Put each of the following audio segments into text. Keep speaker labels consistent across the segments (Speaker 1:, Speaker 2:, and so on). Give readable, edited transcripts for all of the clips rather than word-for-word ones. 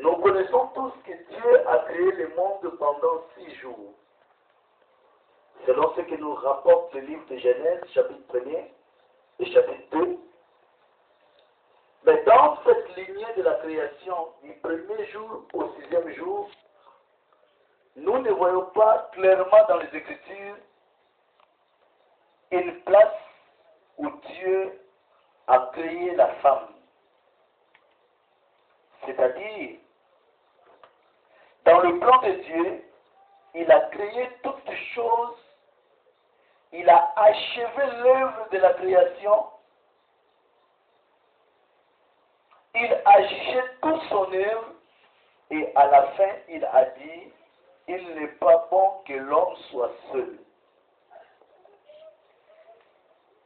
Speaker 1: Nous connaissons tous que Dieu a créé le monde pendant 6 jours. Selon ce que nous rapporte le livre de Genèse, chapitre 1er et chapitre 2. Mais dans cette lignée de la création, du premier jour au 6e jour, nous ne voyons pas clairement dans les Écritures une place où Dieu a créé la femme. C'est-à-dire, dans le plan de Dieu, il a créé toutes les choses, il a achevé l'œuvre de la création, il a jugé toute son œuvre et à la fin, il a dit, il n'est pas bon que l'homme soit seul.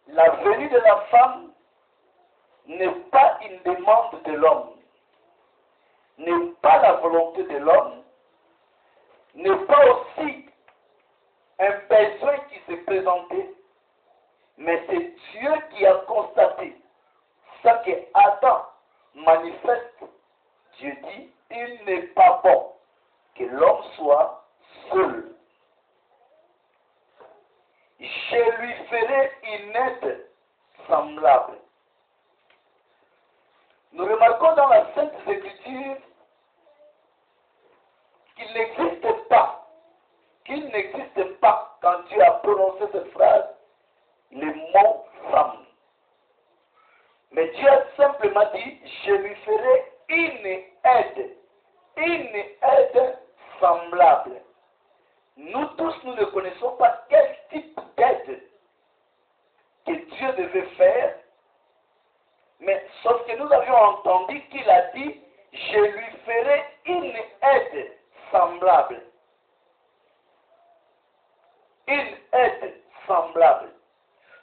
Speaker 1: La venue de la femme n'est pas une demande de l'homme, n'est pas la volonté de l'homme, n'est pas aussi un besoin qui s'est présenté, mais c'est Dieu qui a constaté ce que Adam manifeste. Dieu dit, il n'est pas bon que l'homme soit seul. Je lui ferai une aide semblable. Nous remarquons dans la Sainte Écriture qu'il n'existe pas, quand Dieu a prononcé cette phrase, le mot femme. Mais Dieu a simplement dit, je lui ferai une aide semblable. Nous tous, nous ne connaissons pas quel type d'aide que Dieu devait faire, mais sauf que nous avions entendu qu'il a dit, je lui ferai une aide semblable. Une aide semblable.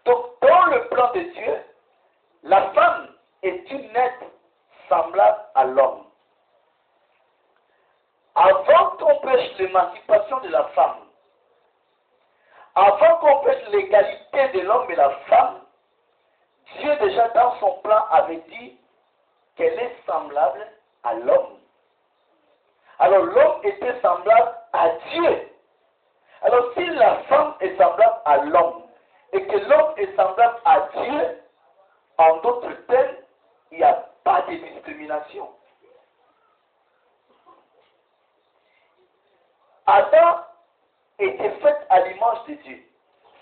Speaker 1: Donc, dans le plan de Dieu, la femme est une aide semblable à l'homme. Avant qu'on prêche l'émancipation de la femme, avant qu'on prêche l'égalité de l'homme et la femme, Dieu déjà dans son plan avait dit qu'elle est semblable à l'homme. Alors l'homme était semblable à Dieu. Alors si la femme est semblable à l'homme et que l'homme est semblable à Dieu, en d'autres termes, il n'y a pas de discrimination. Adam était fait à l'image de Dieu.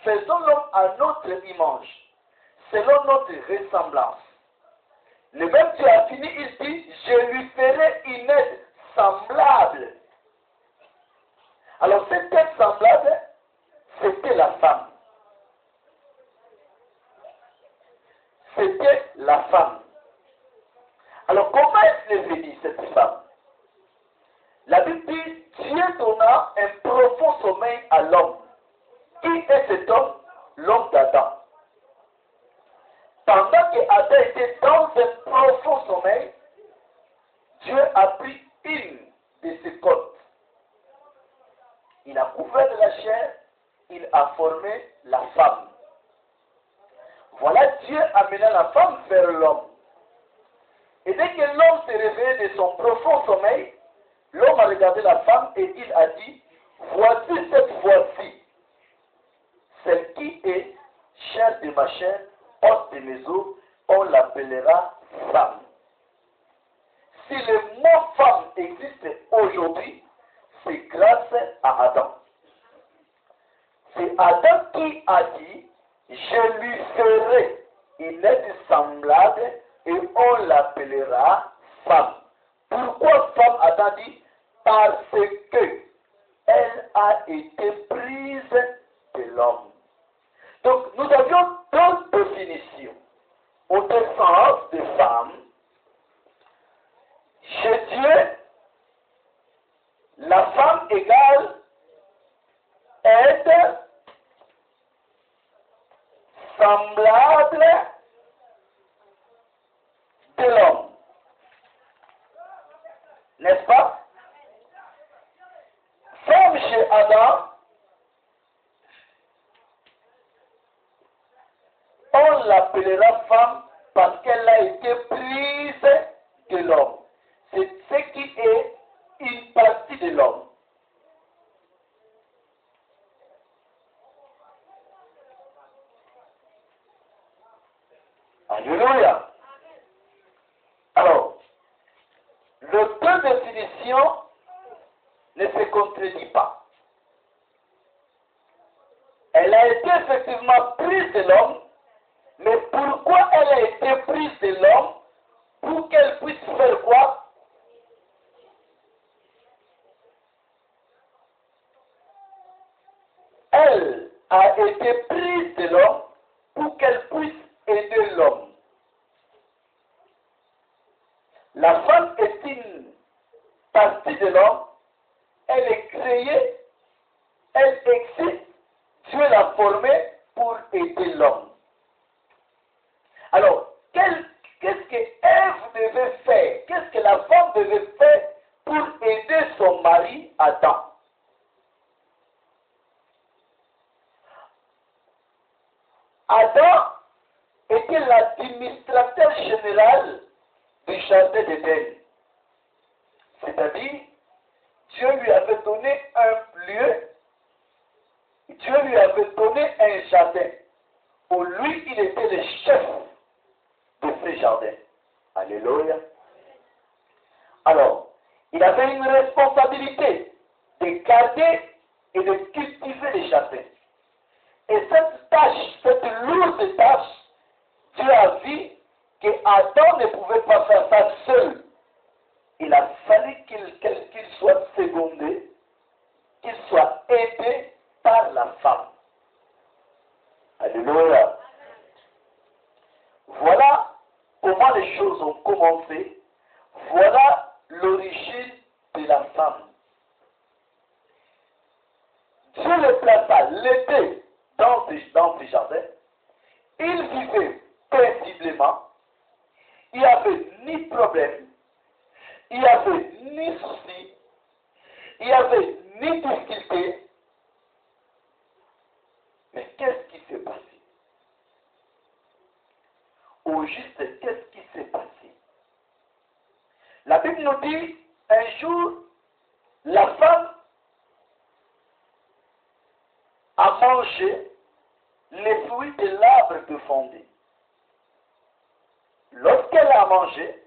Speaker 1: Faisons l'homme à notre image, selon notre ressemblance. Le même Dieu a fini, il dit, je lui ferai une aide semblable. Alors cette aide semblable, c'était la femme. C'était la femme. Alors comment est-ce venue cette femme? La Bible dit, Dieu donna un profond sommeil à l'homme. Qui est cet homme? L'homme d'Adam. Pendant que Adam était dans un profond sommeil, Dieu a pris une de ses côtes. Il a couvert de la chair, il a formé la femme. Voilà Dieu amenant la femme vers l'homme. Et dès que l'homme s'est réveillé de son profond sommeil, l'homme a regardé la femme et il a dit, voici cette fois-ci, celle qui est chair de ma chair, os de mes os, on l'appellera femme. Si le mot femme existe aujourd'hui, c'est grâce à Adam. C'est Adam qui a dit, je lui ferai une aide semblable et on l'appellera femme. Pourquoi femme? Adam dit, parce que elle a été prise de l'homme. Donc nous avions deux définitions. Au sens de femme, chez Dieu, la femme égale aide semblable de l'homme. N'est-ce pas? Femme chez Adam, on l'appellera femme parce qu'elle a été prise de l'homme. C'est ce qui est Alléluia. Alors, le deux définitions ne se contredit pas. Elle a été effectivement prise de l'homme, mais pourquoi elle a été prise de l'homme? Pour qu'elle puisse faire quoi? Elle a été prise de l'homme pour qu'elle puisse aider l'homme. La femme est une partie de l'homme, elle est créée, elle existe, Dieu l'a formée pour aider l'homme. Alors, qu'est-ce que Ève devait faire? Qu'est-ce que la femme devait faire pour aider son mari Adam? Adam était l'administrateur général du jardin d'Éden. C'est-à-dire, Dieu lui avait donné un lieu, Dieu lui avait donné un jardin, où lui, il était le chef de ce jardin. Alléluia. Alors, il avait une responsabilité de garder et de cultiver les jardins. Et cette tâche, cette lourde tâche, Dieu a vu qu'Adam ne pouvait pas faire ça seul. Il a fallu qu'il soit secondé, qu'il soit aidé par la femme. Alléluia. Voilà comment les choses ont commencé. Voilà l'origine de la femme. Dieu le plaça l'été dans ce jardin. Il vivait paisiblement. Il n'y avait ni problème. Il n'y avait ni souci. Il n'y avait ni difficulté. Mais qu'est-ce qui s'est passé? Au juste, qu'est-ce qui s'est passé? La Bible nous dit, un jour, la femme a mangé les fruits de l'arbre de fondé. Lorsqu'elle a mangé,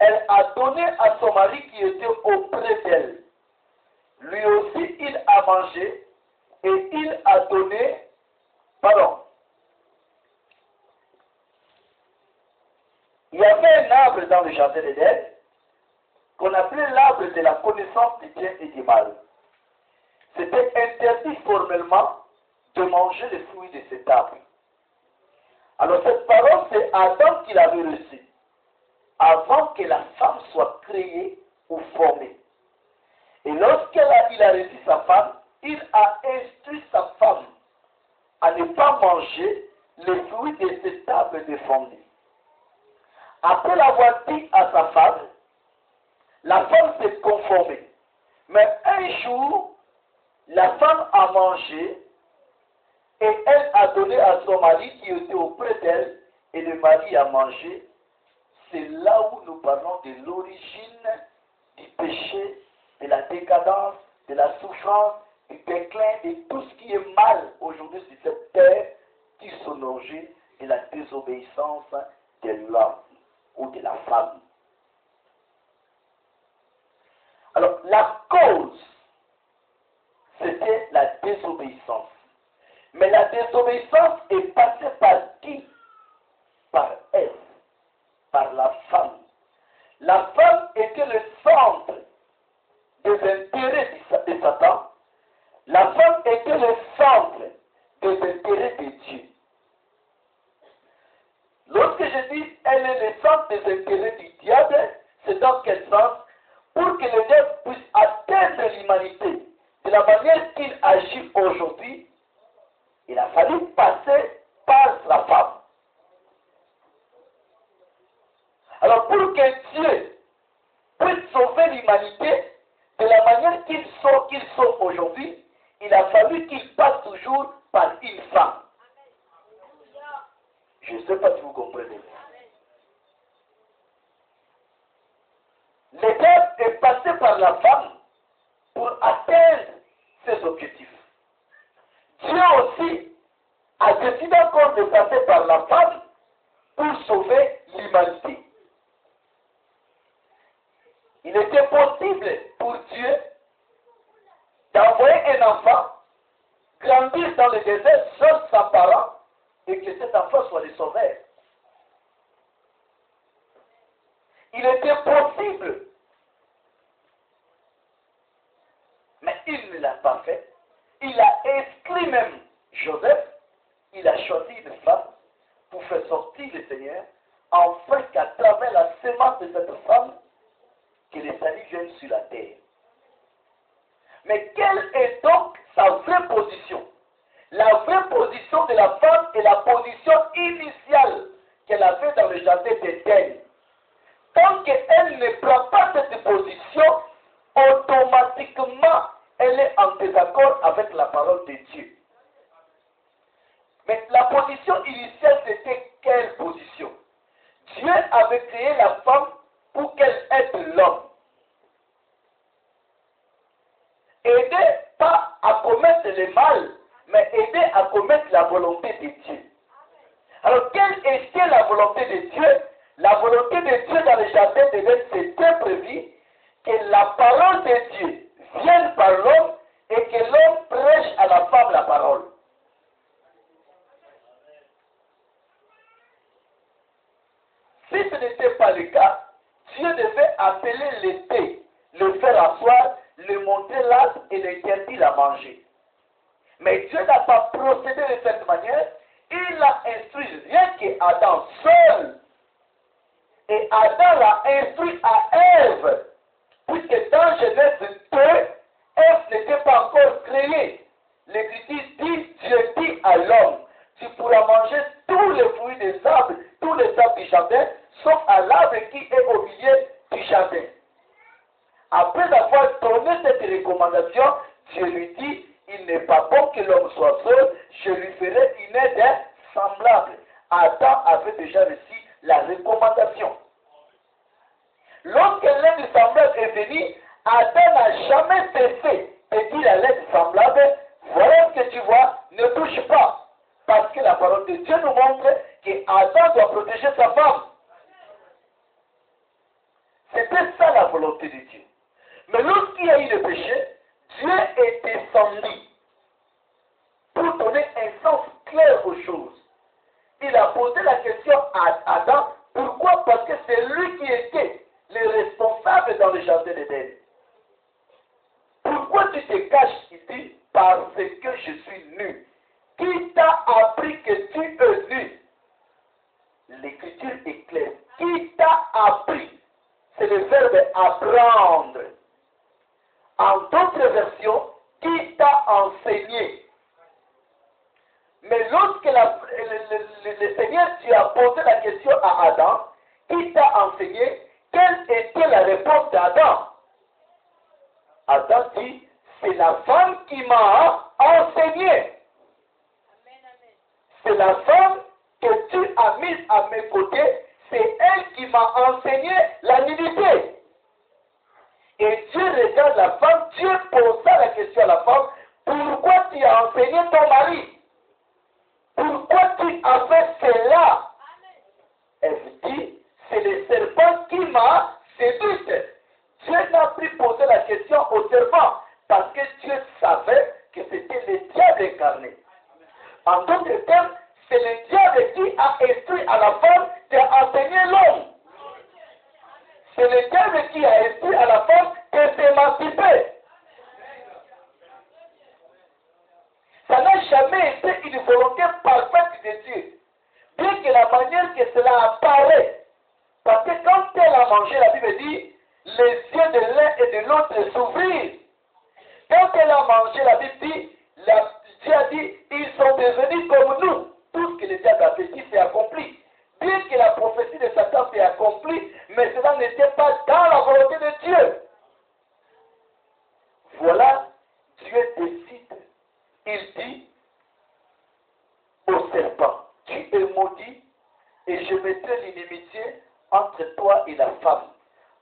Speaker 1: elle a donné à son mari qui était auprès d'elle. Lui aussi, il a mangé et il a donné, il y avait un arbre dans le jardin d'Éden qu'on appelait l'arbre de la connaissance du bien et du mal. C'était interdit formellement de manger les fruits de cet arbre. Alors cette parole, c'est Adam qui l'avait reçue, avant que la femme soit créée ou formée. Et lorsqu'il a reçu sa femme, il a instruit sa femme à ne pas manger les fruits de cet arbre défendu. Après l'avoir dit à sa femme, la femme s'est conformée. Mais un jour, la femme a mangé et elle a donné à son mari qui était auprès d'elle et le mari a mangé. C'est là où nous parlons de l'origine du péché, de la décadence, de la souffrance, du déclin, de tout ce qui est mal aujourd'hui sur cette terre, qui sont logés et la désobéissance de l'homme ou de la femme. Alors, la cause, c'était la désobéissance. Mais la désobéissance est passée par qui? Par Ève, par la femme. La femme était le centre des intérêts de Satan. La femme était le centre des intérêts de Dieu. Lorsque je dis elle est le centre des intérêts du diable, c'est dans quel sens? Pour que le diable puisse atteindre l'humanité de la manière qu'il agit aujourd'hui, il a fallu passer par la femme. Alors pour que Dieu puisse sauver l'humanité de la manière qu'ils sont aujourd'hui, il a fallu qu'il passe toujours par une femme. Je ne sais pas si vous comprenez. Le diable est passé par la femme pour atteindre ses objectifs. Dieu aussi a décidé encore de passer par la femme pour sauver l'humanité. Il était possible pour Dieu d'envoyer un enfant grandir dans le désert seul sans parents et que cet enfant soit le sauveur. Il était possible, mais il ne l'a pas fait. Il a inscrit même Joseph, il a choisi une femme pour faire sortir le Seigneur, afin qu'à travers la semence de cette femme, que le salut vienne sur la terre. Mais quelle est donc sa vraie position? La vraie position de la femme est la position initiale qu'elle avait dans le jardin d'Éden. Tant qu'elle ne prend pas cette position, automatiquement, elle est en désaccord avec la parole de Dieu. Mais la position initiale, c'était quelle position? Dieu avait créé la femme pour qu'elle aide l'homme. Aider pas à commettre le mal, mais aider à commettre la volonté de Dieu. Alors, quelle était la volonté de Dieu? La volonté de Dieu dans le jardin d'Éden, c'était prévu que la parole de Dieu vienne par l'homme et que l'homme prêche à la femme la parole. Si ce n'était pas le cas, Dieu devait appeler l'été, le faire asseoir, le montrer l'arbre et l'interdire à manger. Mais Dieu n'a pas procédé de cette manière. Il a instruit rien qu'Adam seul. Et Adam l'a instruit à Ève. Puisque dans Genèse 2, Ève n'était pas encore créée. L'Écriture dit, Dieu dit à l'homme, tu pourras manger tous les fruits des arbres, tous les arbres du jardin, sauf à l'arbre qui est au milieu du jardin. Après avoir donné cette recommandation, Dieu lui dit, il n'est pas bon que l'homme soit seul, je lui ferai une aide semblable. Adam avait déjà reçu la recommandation. Lorsque l'aide semblable est venue, Adam n'a jamais cessé de dire à l'aide semblable, voilà ce que tu vois, ne touche pas. Parce que la parole de Dieu nous montre qu'Adam doit protéger sa femme. C'était ça la volonté de Dieu. Mais lorsqu'il y a eu le péché, Dieu est descendu pour donner un sens clair aux choses. Il a posé la question à Adam, pourquoi? Parce que c'est lui qui était le responsable dans le jardin d'Éden. Pourquoi tu te caches ici? Parce que je suis nu. Qui t'a appris que tu es nu? L'écriture est claire. Qui t'a appris? C'est le verbe apprendre. En d'autres versions, qui t'a enseigné? Mais lorsque le Seigneur Dieu a posé la question à Adam, qui t'a enseigné? Quelle était la réponse d'Adam? Adam dit, c'est la femme qui m'a enseigné. C'est la femme que tu as mise à mes côtés, c'est elle qui m'a enseigné la nudité. Et Dieu regarde la femme, Dieu posa la question à la femme, pourquoi tu as enseigné ton mari? Pourquoi tu as fait cela? Elle dit, c'est le serpent qui m'a séduite. Dieu n'a plus posé la question au serpent, parce que Dieu savait que c'était le diable incarné. En d'autres termes, c'est le diable qui a instruit à la femme d'enseigner l'homme. C'est le diable qui a instruit à la femme de s'émanciper. Ça n'a jamais été une volonté parfaite de Dieu. Bien que la manière que cela apparaît. Parce que quand elle a mangé, la Bible dit, les yeux de l'un et de l'autre s'ouvrirent. Quand elle a mangé, la Bible dit, Dieu a dit, ils sont devenus comme nous. Tout ce que le diable a fait, s'est accompli. Bien que la prophétie de Satan s'est accomplie, mais cela n'était pas dans la volonté de Dieu. Voilà, Dieu décide. Il dit au serpent, tu es maudit et je mettrai l'inimitié entre toi et la femme,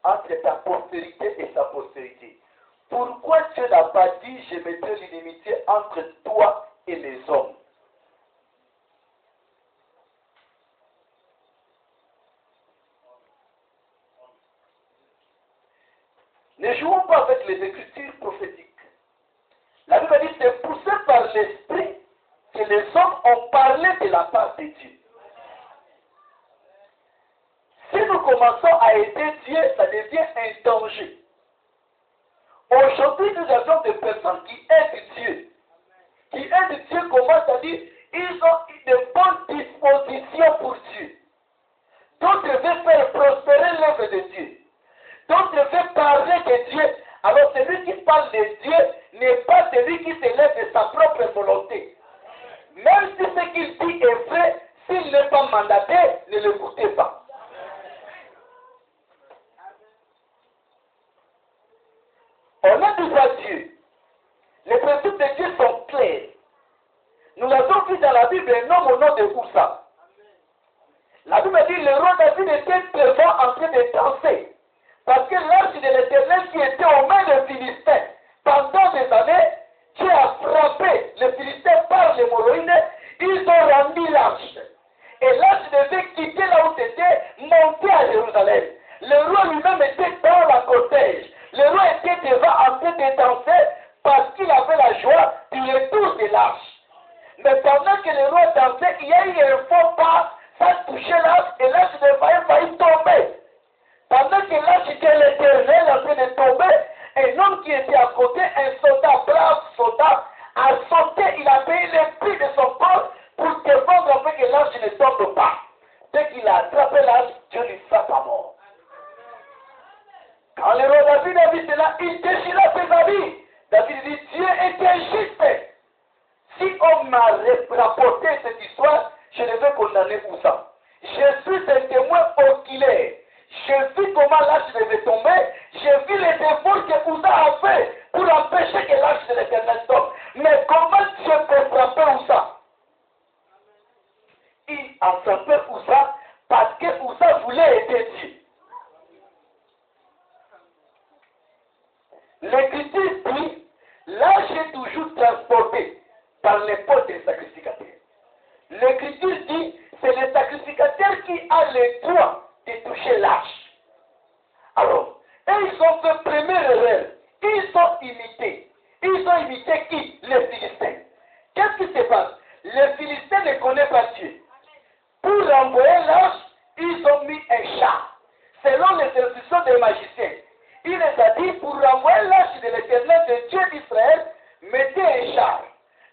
Speaker 1: entre ta postérité et sa postérité. Pourquoi Dieu n'a pas dit je mettrai l'inimitié entre toi et les hommes? Ne jouons pas avec les écritures prophétiques. La Bible dit que c'est poussé par l'esprit que les hommes ont parlé de la part de Dieu. Si nous commençons à aider Dieu, ça devient un danger. Aujourd'hui, nous avons des personnes qui aident Dieu. Qui aident Dieu, comment ça dit? Ils ont de bonnes dispositions pour Dieu. D'autres veulent faire prospérer l'œuvre de Dieu. D'autres veulent parler de Dieu. Alors celui qui parle de Dieu n'est pas celui qui se lève de sa propre volonté. Même si ce qu'il dit est vrai, s'il n'est pas mandaté, ne l'écoutez pas. On a devant Dieu. Les principes de Dieu sont clairs. Nous l'avons vu dans la Bible, un homme au nom de Oussa. La Bible dit le roi David était devant en train de danser. Parce que l'arche de l'Éternel qui était aux mains des Philistins, pendant des années, Dieu a frappé les Philistins par les Moroïnes, ils ont rendu l'arche. Et l'arche devait quitter là où c'était, monter à Jérusalem. Le roi lui-même était dans la cortège. Le roi était devant en train de danser parce qu'il avait la joie du retour de l'arche. Mais pendant que le roi dansait, il y a eu un faux pas, ça touchait l'arche et l'arche devait failli tomber. Pendant que l'arche était l'Éternel en train de tomber, un homme qui était à côté, un soldat, brave soldat, a sauté, il a payé le prix de son corps pour défendre afin que l'arche ne tombe pas. Dès qu'il a attrapé l'arche, Dieu lui frappe à mort. Quand le roi David a vu cela, il déchira ses habits. David dit, Dieu était juste. Si on m'a rapporté cette histoire, je devais condamner Oussa. Je suis un témoin oculaire. J'ai vu comment l'arche devait tomber. J'ai vu les efforts que Oussa a fait pour empêcher que l'arche de l'Éternel tombe. Mais comment Dieu peut frapper Oussa? Il a frappé Oussa parce que Oussa voulait aider Dieu. L'Écriture dit, l'arche est toujours transportée par l'épaule des sacrificateurs. L'Écriture dit, c'est le sacrificateur qui a le droit de toucher l'arche. Alors, ils ont fait première erreur. Ils ont imité. Ils ont imité qui? Les Philistins. Qu'est-ce qui se passe? Les Philistins ne connaissent pas Dieu. Pour renvoyer l'arche, ils ont mis un char. Selon les instructions des magiciens, il les a dit, pour renvoyer l'arche de l'Éternel de Dieu d'Israël, mettez un char.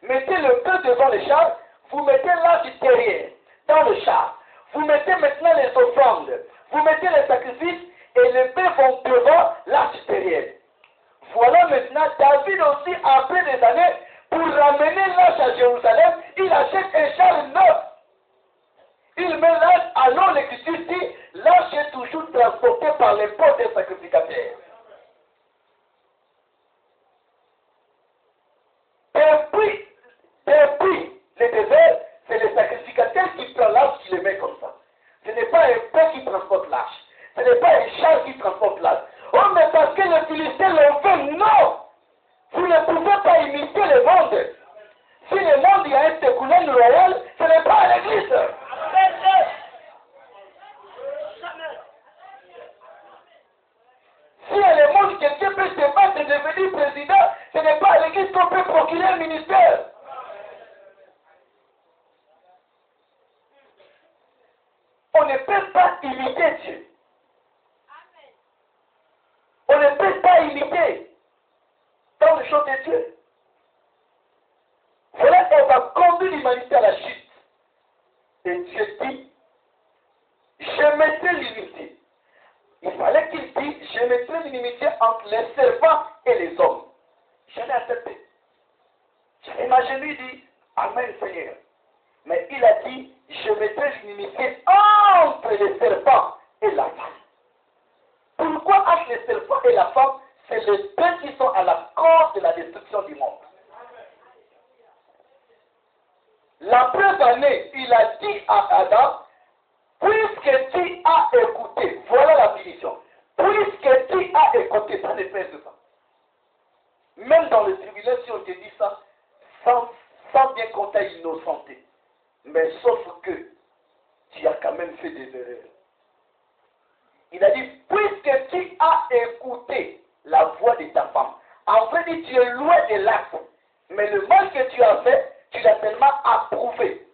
Speaker 1: Mettez le peu devant le char, vous mettez l'arche derrière, dans le char. Vous mettez maintenant les offrandes, vous mettez les sacrifices et les bœufs vont devant l'arche derrière. Voilà maintenant David aussi, après des années, pour ramener l'arche à Jérusalem, il achète un char neuf. Il met l'arche, alors l'Écriture dit, l'arche est toujours transportée par les portes des sacrificateurs. Depuis le désert, c'est le sacrificateur qui prend l'arche, qui le met comme ça. Ce n'est pas un père qui transporte l'arche. Ce n'est pas un char qui transporte l'arche. Oh, mais parce que les Philistins l'ont fait, non! Vous ne pouvez pas imiter le monde. Si le monde y a un sécoulène royal, ce n'est pas à l'église. Si le monde, quelqu'un peut se battre et devenir président, ce n'est pas à l'église qu'on peut procurer un ministère. On ne peut pas imiter Dieu. On ne peut pas imiter dans le champ de Dieu. Voilà qu'on va conduire l'humanité à la chute. Et Dieu dit, je mettrai l'unité. Il fallait qu'il dise, je mettrai l'inimitié entre les servants et les hommes. Je l'ai accepté. J'ai imaginé, lui dit, Amen Seigneur. Mais il a dit, je mettrai l'inimitié entre les serpents et la femme. Pourquoi entre les serpents et la femme? C'est les deux qui sont à la cause de la destruction du monde. La preuve année, il a dit à Adam, puisque tu as écouté, voilà la punition. Puisque tu as écouté, ça ne fait pas. Même dans les tribulations, on te dit ça, sans bien qu'on t'a innocenté. Mais sauf que tu as quand même fait des erreurs. Il a dit, puisque tu as écouté la voix de ta femme. En vrai, tu es loin de l'acte. Mais le mal que tu as fait, tu l'as tellement approuvé.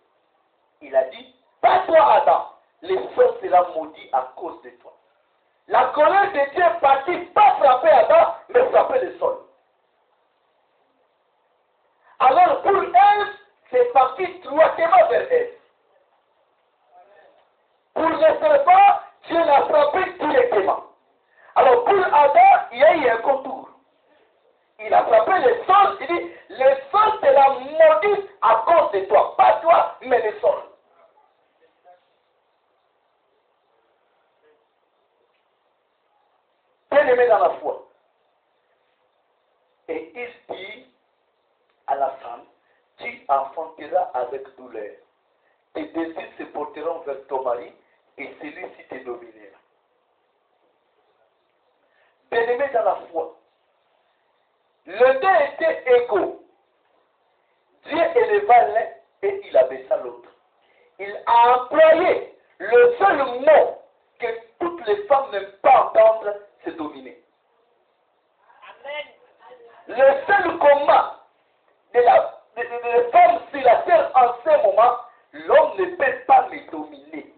Speaker 1: Il a dit, pas toi Adam, le sol sera maudit à cause de toi. La colère de Dieu est partie, pas frapper Adam, mais frapper le sol. Alors pour Ève, c'est parti droitement vers Ève. Pour le serpent, Dieu l'a frappé directement. Alors pour Adam, il y a eu un contour. Il a frappé le sol, il dit, le sol sera maudit à cause de toi. Pas toi, mais le sol. Bien-aimé dans la foi. Et il dit à la femme, tu enfanteras avec douleur. Tes désirs se porteront vers ton mari et celui-ci te dominera. Bien-aimé dans la foi. Les deux étaient égaux. Dieu éleva l'un et il abaissa l'autre. Il a employé le seul mot que toutes les femmes n'aiment pas entendre, c'est dominer. Amen. Le seul combat de la femme sur la terre en ce moment, l'homme ne peut pas les dominer.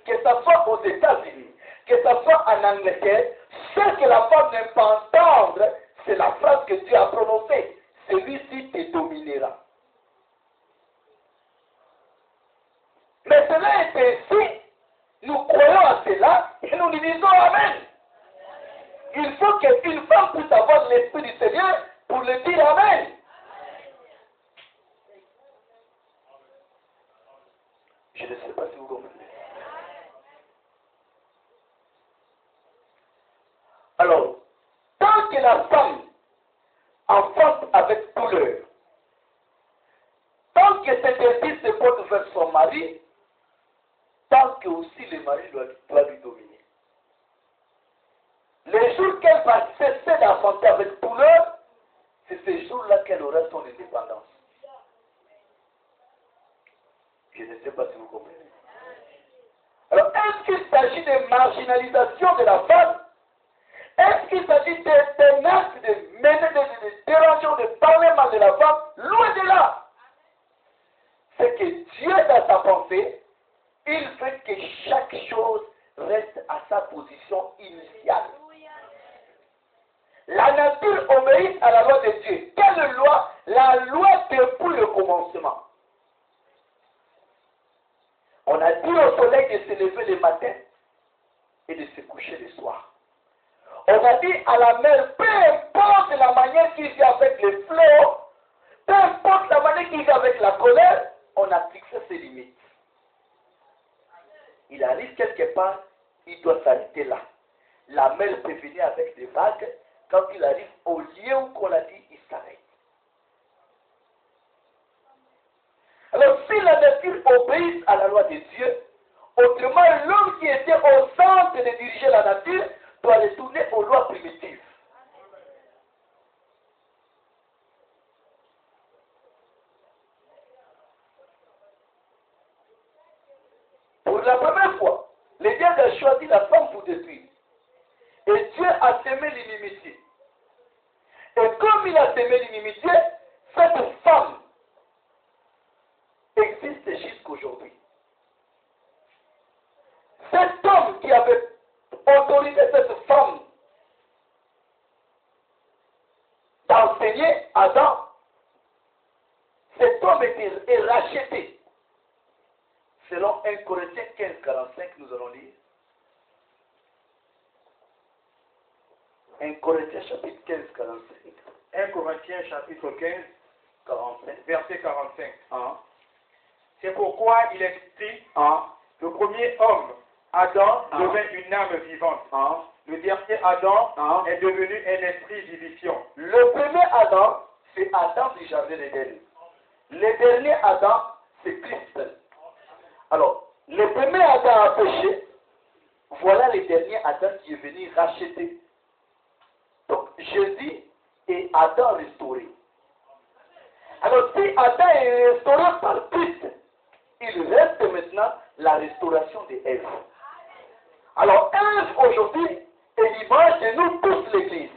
Speaker 1: Que ce soit aux États-Unis, que ce soit en Angleterre, ce que la femme n'aime pas entendre, c'est la phrase que Dieu a prononcée. Celui-ci te dominera. Mais cela est ainsi. Nous croyons à cela et nous lui disons Amen. Il faut qu'une femme puisse avoir l'Esprit du Seigneur pour le dire Amen. Je ne sais pas si vous comprenez. Alors, tant que la femme enfante avec douleur, tant que cet esprit se porte vers son mari, tant que aussi le mari doit lui dominer. Les jours qu'elle va cesser d'enfanter avec douleur, c'est ces jours-là qu'elle aura son indépendance. Je ne sais pas si vous comprenez. Alors, est-ce qu'il s'agit de marginalisation de la femme? Est-ce qu'il s'agit de menaces, de déranger ou de parler mal de la femme? Loin de là. C'est que Dieu, dans sa pensée, il fait que chaque chose reste à sa position initiale. La nature obéit à la loi de Dieu. Quelle loi? La loi depuis le commencement. On a dit au soleil de se lever le matin et de se coucher le soir. On a dit à la mer, peu importe la manière qu'il vit avec les flots, peu importe la manière qu'il vit avec la colère, on a fixé ses limites. Il arrive quelque part, il doit s'arrêter là. La mer peut venir avec des vagues. Quand il arrive au lieu où on l'a dit, il s'arrête. Alors, si la nature obéit à la loi de Dieu, autrement, l'homme qui était au centre de diriger la nature doit retourner aux lois primitives. Pour la première fois, le diable a choisi la femme pour détruire. Et Dieu a semé l'inimitié. Et comme il a semé l'inimitié, cette femme existe jusqu'aujourd'hui. Cet homme qui avait autorisé cette femme d'enseigner Adam, cet homme est racheté. Selon 1 Corinthiens 15, 45, nous allons lire. 1 Corinthiens chapitre 15, 45.
Speaker 2: 1 Corinthiens chapitre 15,
Speaker 1: 45.
Speaker 2: verset 45.
Speaker 1: Hein?
Speaker 2: C'est pourquoi il est écrit, le premier homme, Adam, devint une âme vivante.
Speaker 1: Hein?
Speaker 2: Le dernier Adam est devenu un esprit vivifiant.
Speaker 1: Le premier Adam, c'est Adam du jardin d'Éden. Le dernier Adam, c'est Christ. Alors, le premier Adam a péché. Voilà le dernier Adam qui est venu racheter. Donc, Jésus est Adam restauré. Alors, si Adam est restauré par Christ, il reste maintenant la restauration de Ève. Alors, Ève aujourd'hui est l'image de nous tous l'Église.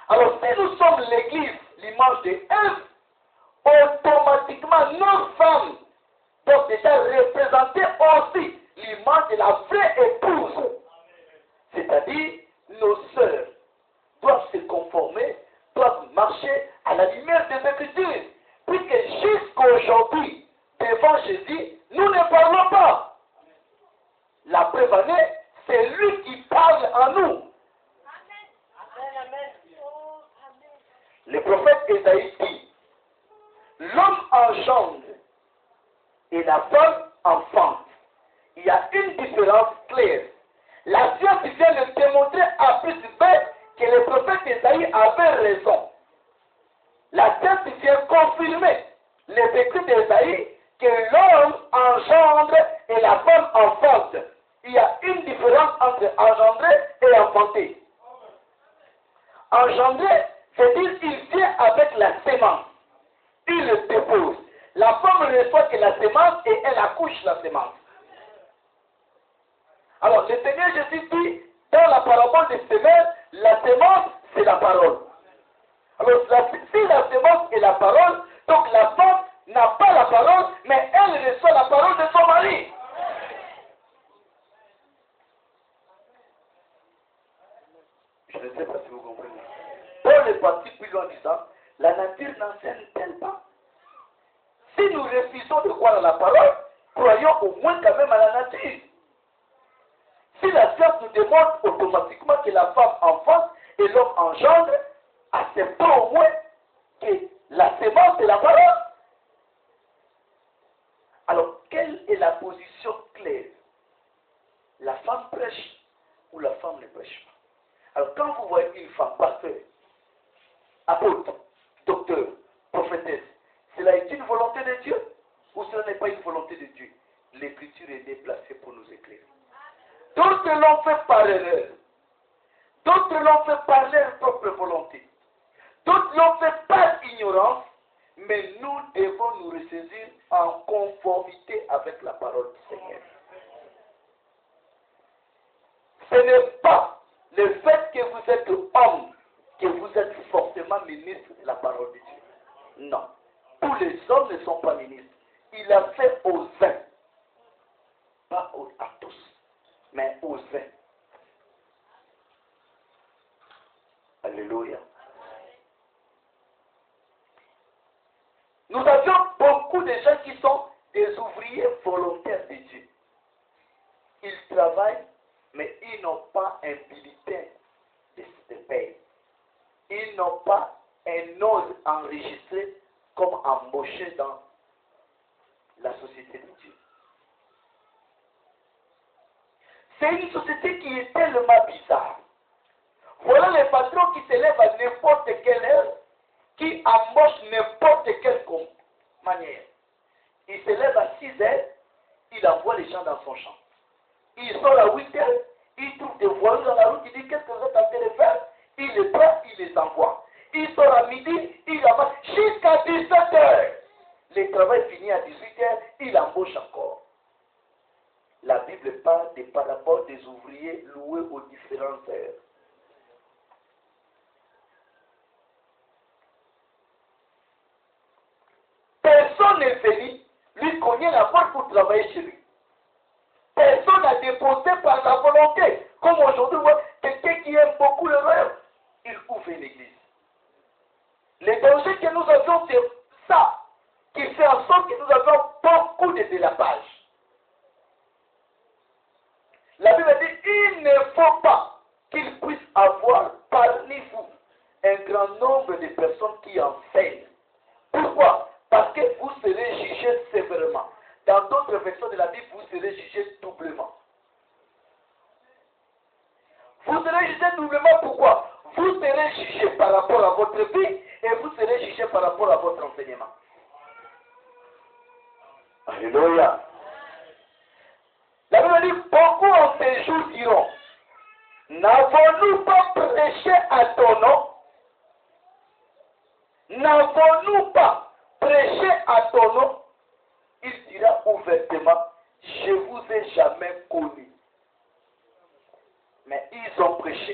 Speaker 1: Alors si nous sommes l'Église, l'image de Ève, automatiquement nos femmes doivent déjà représenter aussi l'image de la vraie épouse. C'est-à-dire, nos sœurs doivent se conformer, doivent marcher à la lumière des Écritures. Puisque jusqu'aujourd'hui, devant Jésus, nous ne parlons pas. La preuve en est, c'est lui qui parle en nous. Le prophète Ésaïe dit, l'homme engendre et la femme enfante. Il y a une différence claire. La science vient de démontrer à plus bête que le prophète Ésaïe avait raison. La science vient confirmer les écrits d'Ésaïe que l'homme engendre et la femme enfante. Il y a une différence entre engendrer et enfanter. Engendrer, c'est dire qu'il vient avec la sémence. Il le dépose. La femme ne reçoit que la sémence et elle accouche la sémence. Alors, le Seigneur Jésus dit, dans la parabole des sémelles, la sémence, c'est la parole. Alors, si la sémence est la parole, donc la femme n'a pas la parole, mais elle reçoit la parole de son mari. Je ne sais pas si vous comprenez. Paul est parti plus loin disant, la nature n'enseigne-t-elle pas? Si nous refusons de croire à la parole, croyons au moins quand même à la nature. Si la science nous démontre automatiquement que la femme enfante et l'homme engendre, acceptons au moins que la sémence est la parole. Alors, quelle est la position claire? La femme prêche ou la femme ne prêche pas? Alors, quand vous voyez une femme pasteur, apôtre, docteur, prophétesse, cela est une volonté de Dieu ou cela n'est pas une volonté de Dieu? L'écriture est déplacée pour nous éclairer. D'autres l'ont fait par erreur. D'autres l'ont fait par leur propre volonté. D'autres l'ont fait par ignorance. Mais nous devons nous ressaisir en conformité avec la parole du Seigneur. Ce n'est pas le fait que vous êtes homme que vous êtes forcément ministre de la parole de Dieu. Non. Tous les hommes ne sont pas ministres. Il a fait aux uns. Pas à tous, mais aux uns. Alléluia. Nous avions beaucoup de gens qui sont des ouvriers volontaires de Dieu. Ils travaillent, mais ils n'ont pas un bulletin de paie. Ils n'ont pas un ordre enregistré comme embauché dans la société de Dieu. C'est une société qui est tellement bizarre. Voilà les patrons qui se lèvent à n'importe quelle heure, qui embauchent n'importe quelle manière. Il se lève à 6 heures, il envoie les gens dans son champ. Il sort à 8 heures, il trouve des voyous dans la route, il dit qu'est-ce que vous êtes en train de faire? Il les prend, il les envoie. Il sort à midi, il envoie jusqu'à 17 heures. Le travail finit à 18 heures, il embauche encore. La Bible parle des paraboles des ouvriers loués aux différentes heures. Personne n'est venu lui cogner la porte pour travailler chez lui. Personne n'a déposé par sa volonté. Comme aujourd'hui, quelqu'un qui aime beaucoup le royaume, il ouvre une église. Le danger que nous avions, c'est ça, qui fait en sorte que nous avons beaucoup de dérapage. La Bible dit, il ne faut pas qu'il puisse avoir parmi vous un grand nombre de personnes qui enseignent. Pourquoi? Parce que vous serez jugés sévèrement. Dans d'autres versions de la Bible, vous serez jugés doublement. Vous serez jugés doublement pourquoi? Vous serez jugés par rapport à votre vie et vous serez jugés par rapport à votre enseignement. Alléluia. La Bible dit, beaucoup en ces jours diront, n'avons-nous pas prêché à ton nom? N'avons-nous pas prêché à ton nom? Il dira ouvertement, je ne vous ai jamais connu. Mais ils ont prêché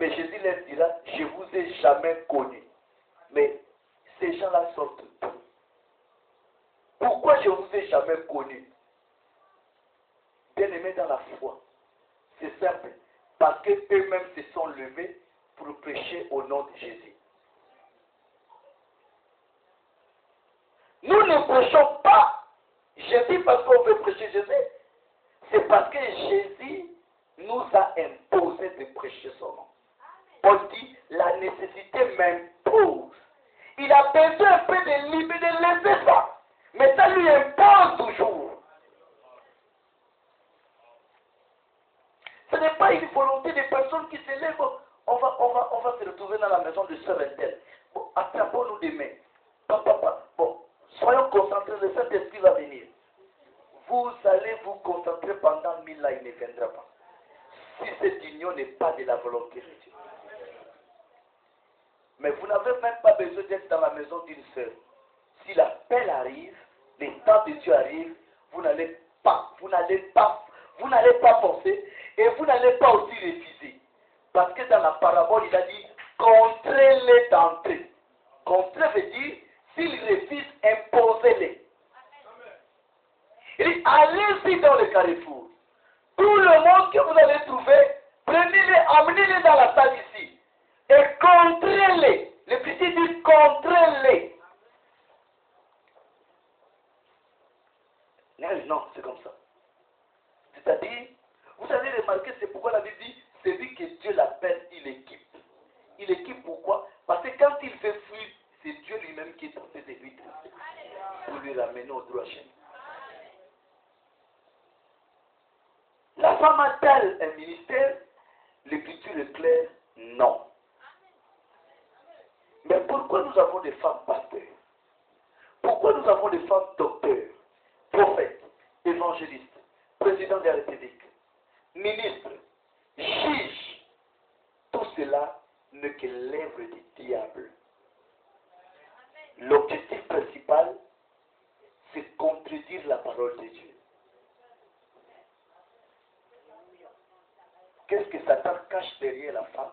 Speaker 1: Mais Jésus leur dira, je ne vous ai jamais connu. Mais ces gens-là sortent d'où? Pourquoi je ne vous ai jamais connu? Bien-aimés dans la foi, c'est simple. Parce qu'eux-mêmes se sont levés pour prêcher au nom de Jésus. Nous ne prêchons pas Jésus parce qu'on veut prêcher Jésus. C'est parce que Jésus nous a imposé de prêcher son nom. Paul dit, la nécessité m'impose. Il a besoin un peu de libre, de laisser ça. Mais ça lui impose toujours. Ce n'est pas une volonté des personnes qui se lèvent. On va se retrouver dans la maison de Sœur Intel. Bon, attrapons-nous des mains. Papa, bon, soyons concentrés, le Saint-Esprit va venir. Vous allez vous concentrer pendant 1000 ans, il ne viendra pas. Si cette union n'est pas de la volonté de Dieu. Mais vous n'avez même pas besoin d'être dans la maison d'une sœur. Si l'appel arrive, les temps de Dieu arrivent, vous n'allez pas forcer et vous n'allez pas aussi refuser. Parce que dans la parabole, il a dit, contrez-les d'entrée. Contrer veut dire, s'ils refusent, imposez-les. Il dit, allez-y dans le carrefour. Tout le monde que vous allez trouver, prenez-les, amenez-les dans la salle ici. Et contrez-les. Le petit dit, contrez-les. Non, c'est comme ça. C'est-à-dire, vous allez remarquer, c'est pourquoi la Bible dit, celui que Dieu l'appelle, il équipe. Il équipe pourquoi? Parce que quand il fait fuir, c'est Dieu lui-même qui est tenté de lui traiter pour lui ramener au droit chemin. La femme a-t-elle un ministère? L'écriture est claire, non. Mais pourquoi nous avons des femmes pasteurs? Pourquoi nous avons des femmes docteurs, prophètes, évangélistes, présidents de la République, ministres, juges? Tout cela n'est que l'œuvre du diable. L'objectif principal, c'est contredire la parole de Dieu. Qu'est-ce que Satan cache derrière la femme?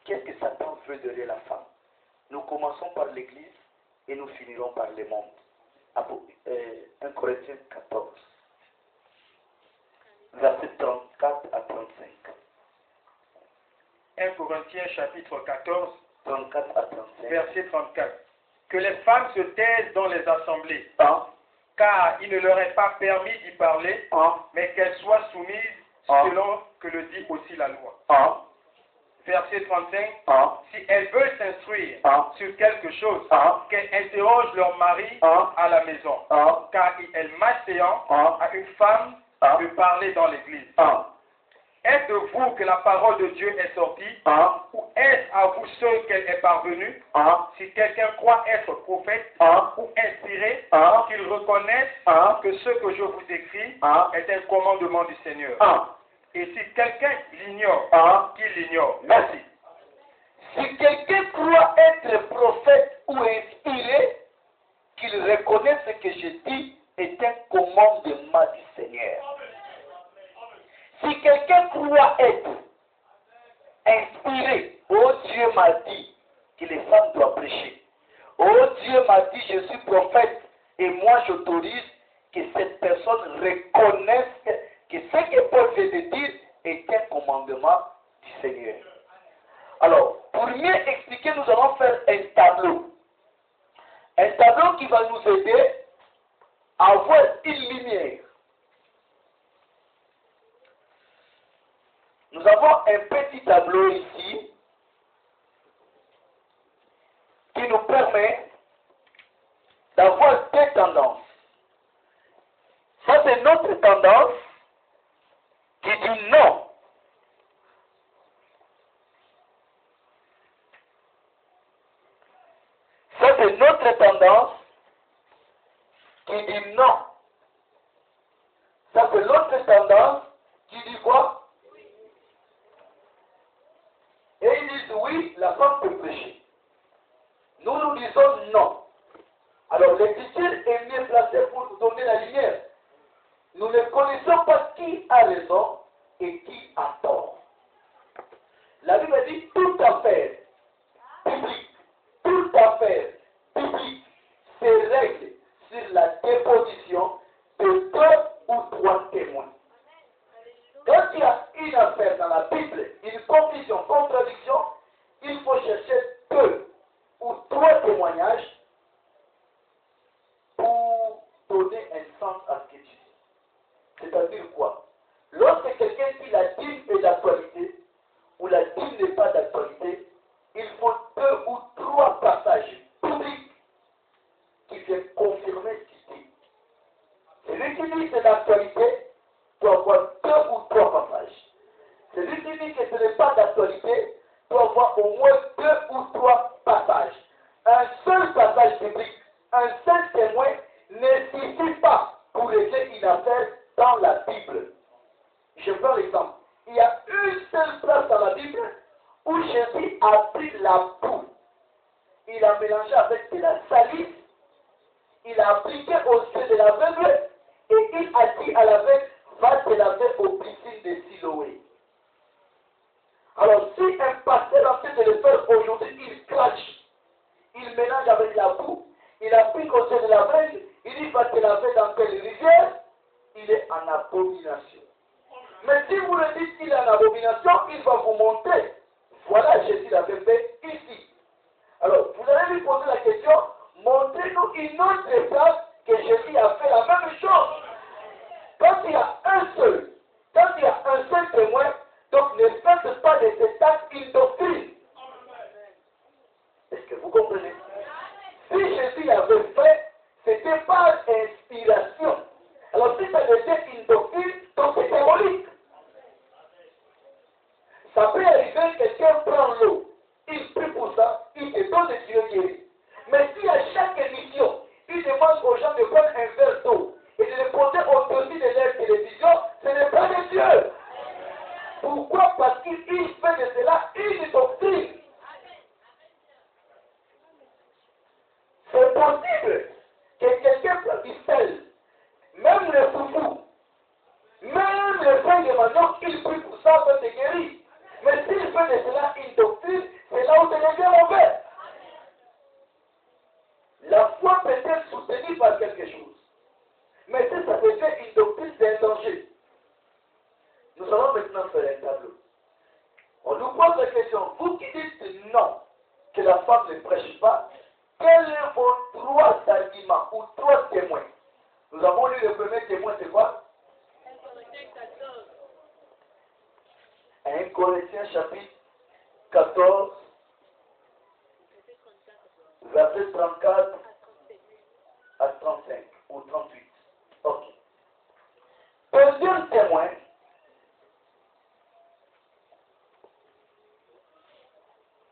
Speaker 1: Qu'est-ce que Satan veut derrière la femme? Nous commençons par l'Église et nous finirons par le monde. 1 Corinthiens 14, versets 34 à 35.
Speaker 2: 1 Corinthiens chapitre 14,
Speaker 1: 34 à 35.
Speaker 2: verset 34. Que les femmes se taisent dans les assemblées,
Speaker 1: Hein?
Speaker 2: car il ne leur est pas permis d'y parler,
Speaker 1: Hein?
Speaker 2: mais qu'elles soient soumises selon que le dit aussi la loi.
Speaker 1: Hein?
Speaker 2: Verset 35.
Speaker 1: Hein?
Speaker 2: Si elles veulent s'instruire
Speaker 1: Hein?
Speaker 2: sur quelque chose,
Speaker 1: Hein?
Speaker 2: qu'elles interrogent leur mari
Speaker 1: Hein?
Speaker 2: à la maison,
Speaker 1: Hein?
Speaker 2: car il est malséant
Speaker 1: Hein?
Speaker 2: à une femme
Speaker 1: Hein?
Speaker 2: de parler dans l'église.
Speaker 1: Hein?
Speaker 2: Est-ce de vous que la parole de Dieu est sortie,
Speaker 1: Hein?
Speaker 2: ou est-ce à vous seul qu'elle est parvenue?
Speaker 1: Hein?
Speaker 2: Si quelqu'un croit être prophète
Speaker 1: Hein?
Speaker 2: ou inspiré,
Speaker 1: Hein?
Speaker 2: qu'il reconnaisse
Speaker 1: Hein?
Speaker 2: que ce que je vous écris
Speaker 1: Hein?
Speaker 2: est un commandement du Seigneur.
Speaker 1: Hein?
Speaker 2: Et si quelqu'un l'ignore,
Speaker 1: Hein?
Speaker 2: qu'il l'ignore.
Speaker 1: Merci. Si quelqu'un croit être prophète ou inspiré, qu'il reconnaisse ce que je dis est un commandement du Seigneur. Si quelqu'un croit être inspiré, oh Dieu m'a dit que les femmes doivent prêcher. Oh Dieu m'a dit je suis prophète et moi j'autorise que cette personne reconnaisse que ce que Paul vient de dire est un commandement du Seigneur. Alors, pour mieux expliquer, nous allons faire un tableau. Un tableau qui va nous aider à avoir une lumière. Nous avons un petit tableau ici qui nous permet d'avoir deux tendances. Ça, c'est notre tendance qui dit non. Ça, c'est notre tendance qui dit non. Ça, c'est l'autre tendance qui dit quoi? Et ils disent oui, la femme peut prêcher. Nous, nous disons non. Alors, l'écriture est mieux placée pour nous donner la lumière. Nous ne connaissons pas qui a raison et qui a tort. La Bible dit toute affaire publique se règle sur la déposition de 2 ou 3 témoins. Quand il y a une affaire dans la Bible, une confusion, contradiction, il faut chercher 2 ou 3 témoignages pour donner un sens à ce que tu dis. C'est-à-dire quoi? Lorsque quelqu'un dit la dîme est d'actualité, ou la dîme n'est pas d'actualité, il faut 2 ou 3 passages publics qui viennent confirmer ce qu'il dit. Celui qui dit que c'est d'actualité doit avoir 2 ou 3 passages. Celui qui dit que ce n'est pas d'actualité doit avoir au moins 2 ou 3 passages. Un seul passage biblique, un seul témoin ne suffit pas pour régler une affaire dans la Bible. Je prends l'exemple. Il y a une seule place dans la Bible où Jésus a pris la boue. Il a mélangé avec de la salive. Il a appliqué aux yeux de l'aveugle et il a dit à l'aveugle, va te laver aux piscines de Siloé. Alors si un pasteur a fait de le faire aujourd'hui, il crache. Il mélange avec la boue. Il applique aux yeux de l'aveugle. Il dit, va te laver dans quelle rivière? Il est en abomination. Mais si vous le dites qu'il est en abomination, il va vous montrer. Voilà, Jésus l'avait fait ici. Alors, vous allez lui poser la question, montrez-nous une autre place que Jésus a fait la même chose. Quand il y a un seul témoin, donc ne faites pas de cet acte une doctrine. Est-ce que vous comprenez? Si Jésus l'avait fait, c'était par inspiration. Alors si ça était une doctrine, donc c'est symbolique. Ça peut arriver, quelqu'un prend l'eau, il prie pour ça, il te donne des yeux guéris. Mais si à chaque émission, il demande aux gens de prendre un verre d'eau et de le poser au-dessus de leur télévision, ce n'est pas de Dieu. Pourquoi? Parce qu'il fait de cela une doctrine. C'est possible que quelqu'un prenne du sel, même le foufou, même le pain de manioc, il prie pour ça, pour te guérir. Mais s'il fait de cela une doctrine, c'est là où c'est bien mauvais. La foi peut être soutenue par quelque chose. Mais si ça devient une doctrine, c'est un danger. Nous allons maintenant faire un tableau. On nous pose la question, vous qui dites non, que la femme ne prêche pas, quels sont vos 3 arguments ou 3 témoins? Nous avons lu le premier témoin, c'est quoi? 1 Corinthiens chapitre 14, verset 34 à 35 ou 38. Ok. Deuxième témoin,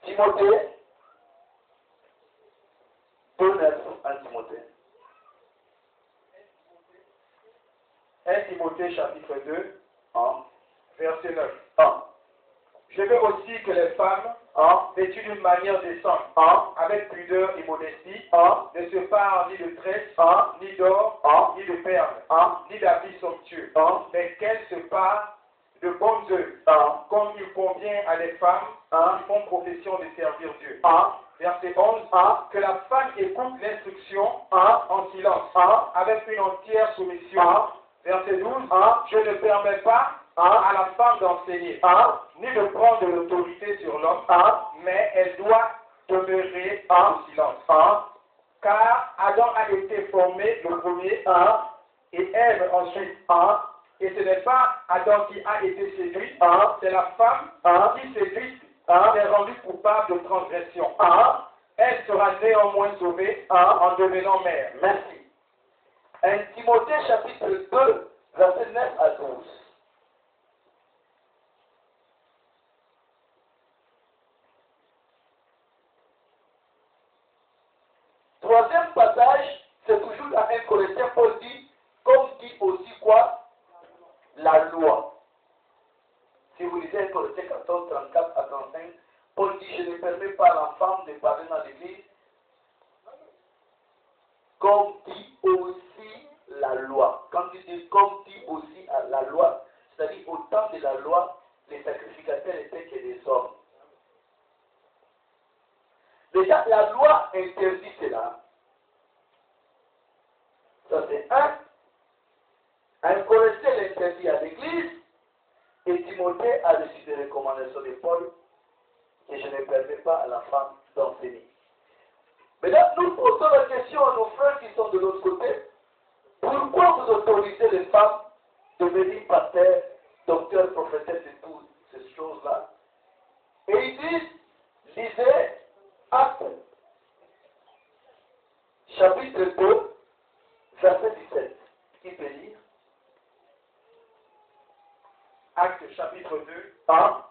Speaker 1: Timothée, 2:9 en Timothée.
Speaker 2: 1 Timothée chapitre 2, verset 9.
Speaker 1: 1.
Speaker 2: Je veux aussi que les femmes, vêtues d'une manière décente, avec pudeur et modestie, ne se parent ni de tresses, ni d'or, ni de perles, ni d'habits somptueux, mais qu'elles se parent de bonnes œuvres, comme il convient à des femmes qui font profession de servir Dieu. Verset 11, que la femme écoute l'instruction en silence, avec une entière soumission. Verset 12, je ne permets pas à la femme d'enseigner, ni de prendre de l'autorité sur l'homme, mais elle doit demeurer en silence. Car Adam a été formé le premier, et Ève ensuite. Et ce n'est pas Adam qui a été séduit, c'est la femme qui séduite est rendue coupable de transgression. Elle sera néanmoins sauvée en devenant mère.
Speaker 1: Merci. 1 Timothée chapitre 2, verset 9 à 12. Troisième passage, c'est toujours dans 1 Corinthiens, Paul dit, comme dit aussi quoi? La loi. Si vous lisez 1 Corinthiens 14, 34 à 35, Paul dit, je ne permets pas à la femme de parler dans l'église, comme dit aussi la loi. Quand il dit comme dit aussi à la loi, c'est-à-dire au temps de la loi, les sacrificateurs étaient que des hommes. verset 1. Un Corinthien l'interdit à l'église et Timothée a reçu des recommandations de Paul que je ne permets pas à la femme d'enseigner. Maintenant, nous posons la question à nos frères qui sont de l'autre côté. Pourquoi vous autorisez les femmes de devenir pasteur, docteur, prophétesse et toutes ces choses-là? Et ils disent, lisez Actes, chapitre 2, verset 17. Qui peut lire?
Speaker 2: Actes chapitre 2,
Speaker 1: 1.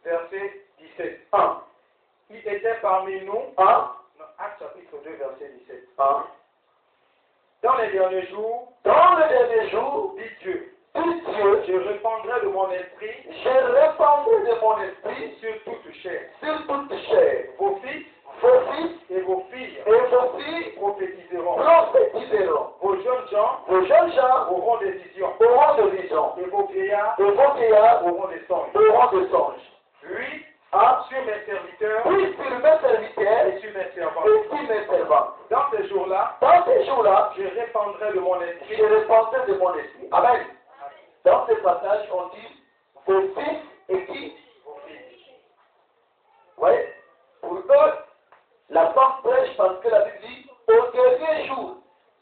Speaker 2: verset 17.
Speaker 1: 1.
Speaker 2: Il était parmi nous.
Speaker 1: 1.
Speaker 2: Non, Actes chapitre 2, verset 17.
Speaker 1: 1.
Speaker 2: Dans les derniers jours,
Speaker 1: Dans le dernier jour,
Speaker 2: dit Dieu,
Speaker 1: Dieu,
Speaker 2: je répandrai de mon esprit
Speaker 1: je répandrai de mon esprit
Speaker 2: sur toute chair.
Speaker 1: sur toute chair.
Speaker 2: Vos fils
Speaker 1: Vos fils
Speaker 2: et vos filles
Speaker 1: et vos filles
Speaker 2: prophétiseront.
Speaker 1: prophétiseront.
Speaker 2: Vos jeunes gens
Speaker 1: Vos jeunes gens
Speaker 2: auront des visions.
Speaker 1: auront de visions.
Speaker 2: Et vos vieillards
Speaker 1: Et vos vieillards
Speaker 2: auront des songes.
Speaker 1: auront de songes.
Speaker 2: Puis,
Speaker 1: Ah,
Speaker 2: sur mes serviteurs
Speaker 1: puis sur mes serviteurs
Speaker 2: et sur mes servants.
Speaker 1: et sur mes servants.
Speaker 2: Dans ces jours-là,
Speaker 1: Dans ces jours-là,
Speaker 2: je répandrai de mon esprit.
Speaker 1: je répandrai de mon esprit. Amen. Dans ce passage, on dit vos fils et qui?
Speaker 2: Vos filles.
Speaker 1: Oui. Pour eux, la femme prêche parce que la Bible dit au dernier jour,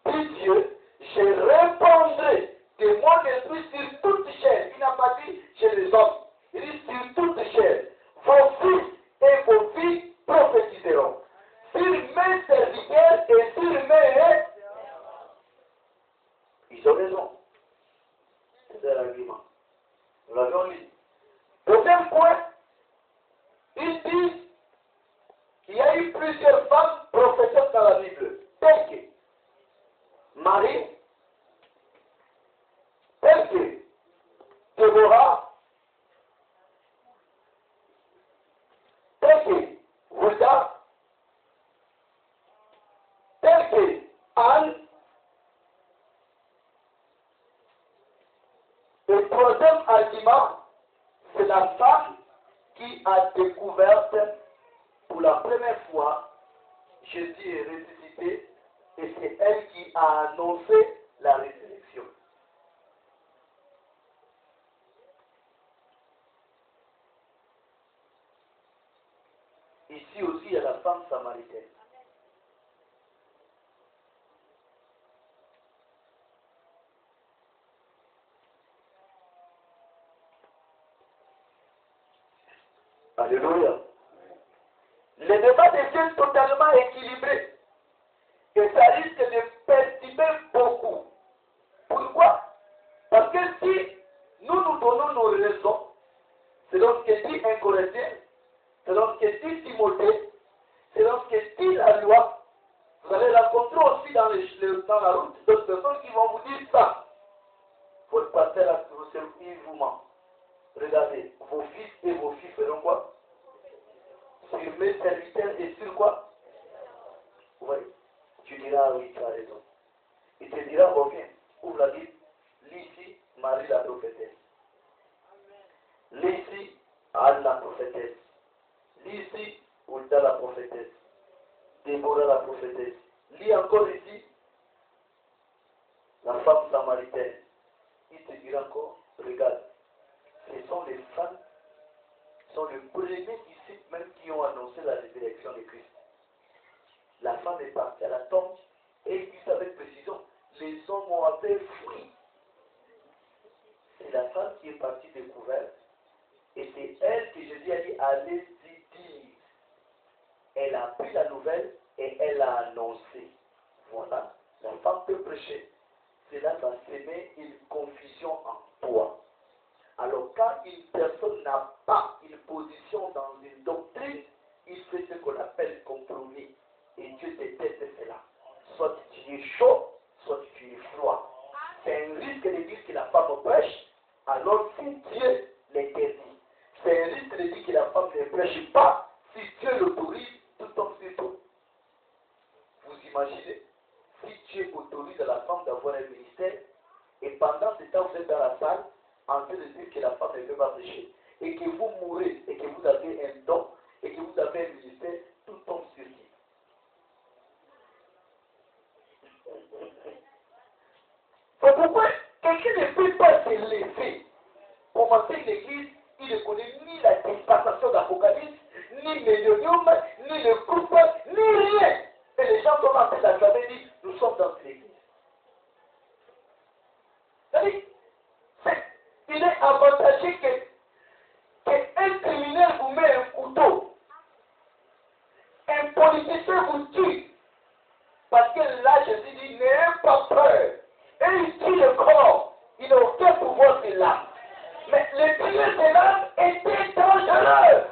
Speaker 1: dit Dieu, je répandrai de mon esprit sur toute chair. Il n'a pas dit chez les hommes. Il dit sur toute chair. Vos fils et vos filles prophétiseront. Sur mes serviteurs et sur mes... Ils ont raison. C'est l'argument. Nous l'avons lu. Deuxième point, il dit qu'il y a eu plusieurs femmes prophétesses dans la Bible. Telles que Marie, telles que Déborah, telles que Hulda, telles que Anne. Le troisième argument, c'est la femme qui a découvert pour la première fois Jésus est ressuscité et c'est elle qui a annoncé la résurrection. Ici aussi, il y a la femme samaritaine. Alléluia. Le débat devient totalement équilibré. Et ça risque de perturber beaucoup. Pourquoi? Parce que si nous donnons nos raisons, selon ce que dit un Corinthien, selon ce que dit Timothée, selon ce que dit la loi, vous allez rencontrer aussi dans la route d'autres personnes qui vont vous dire ça. Votre pasteur il vous ment. Regardez, vos fils et vos filles feront quoi? Sur mes serviteurs et sur quoi? Oui. Tu diras, oui, tu as raison. Il te dira, bon, bien, ouvre la Bible, lis ici, Marie la prophétesse. Lis ici, Anne la prophétesse. Lis ici, Hulda la prophétesse. Déborah la prophétesse. Lis encore ici, la femme samaritaine. Il te dira encore, regarde, ce sont les femmes, sont les premiers disciples même qui ont annoncé la résurrection de Christ. La femme est partie à la tombe et il dit avec précision, les hommes ont fui. C'est la femme qui est partie découverte et c'est elle que Jésus a dit, allez-y dire. Elle a pris la nouvelle et elle a annoncé. Voilà, la femme peut prêcher. Cela va s'aimer une confusion en toi. Alors quand une personne n'a pas une position dans une doctrine, il fait ce qu'on appelle compromis. Et Dieu déteste cela. Soit tu es chaud, soit tu es froid. C'est un risque de dire que la femme prêche, alors si Dieu l'interdit. C'est un risque de dire que la femme ne prêche pas, si Dieu l'autorise, tout tombe sur toi. Vous imaginez, si Dieu autorise à la femme d'avoir un ministère, et pendant ce temps vous êtes dans la salle, en train de dire que la femme ne peut pas prêcher, et que vous mourrez, et que vous avez un don, et que vous avez un ministère, tout tombe sur qui? C'est pourquoi quelqu'un ne peut pas se lever. Commencer une église, il ne connaît ni la dispensation d'Apocalypse, ni Millennium, ni le couple, ni rien. Et les gens sont en train d'acclamer et disent, nous sommes dans une église. C'est-à-dire, il est avantagé qu'un criminel vous met un couteau. Un politicien vous tue. Parce que là, Jésus dit, n'ayez pas peur. Et il tue le corps. Il n'a aucun pouvoir sur l'âme. Mais le tueur de l'âme était dangereux.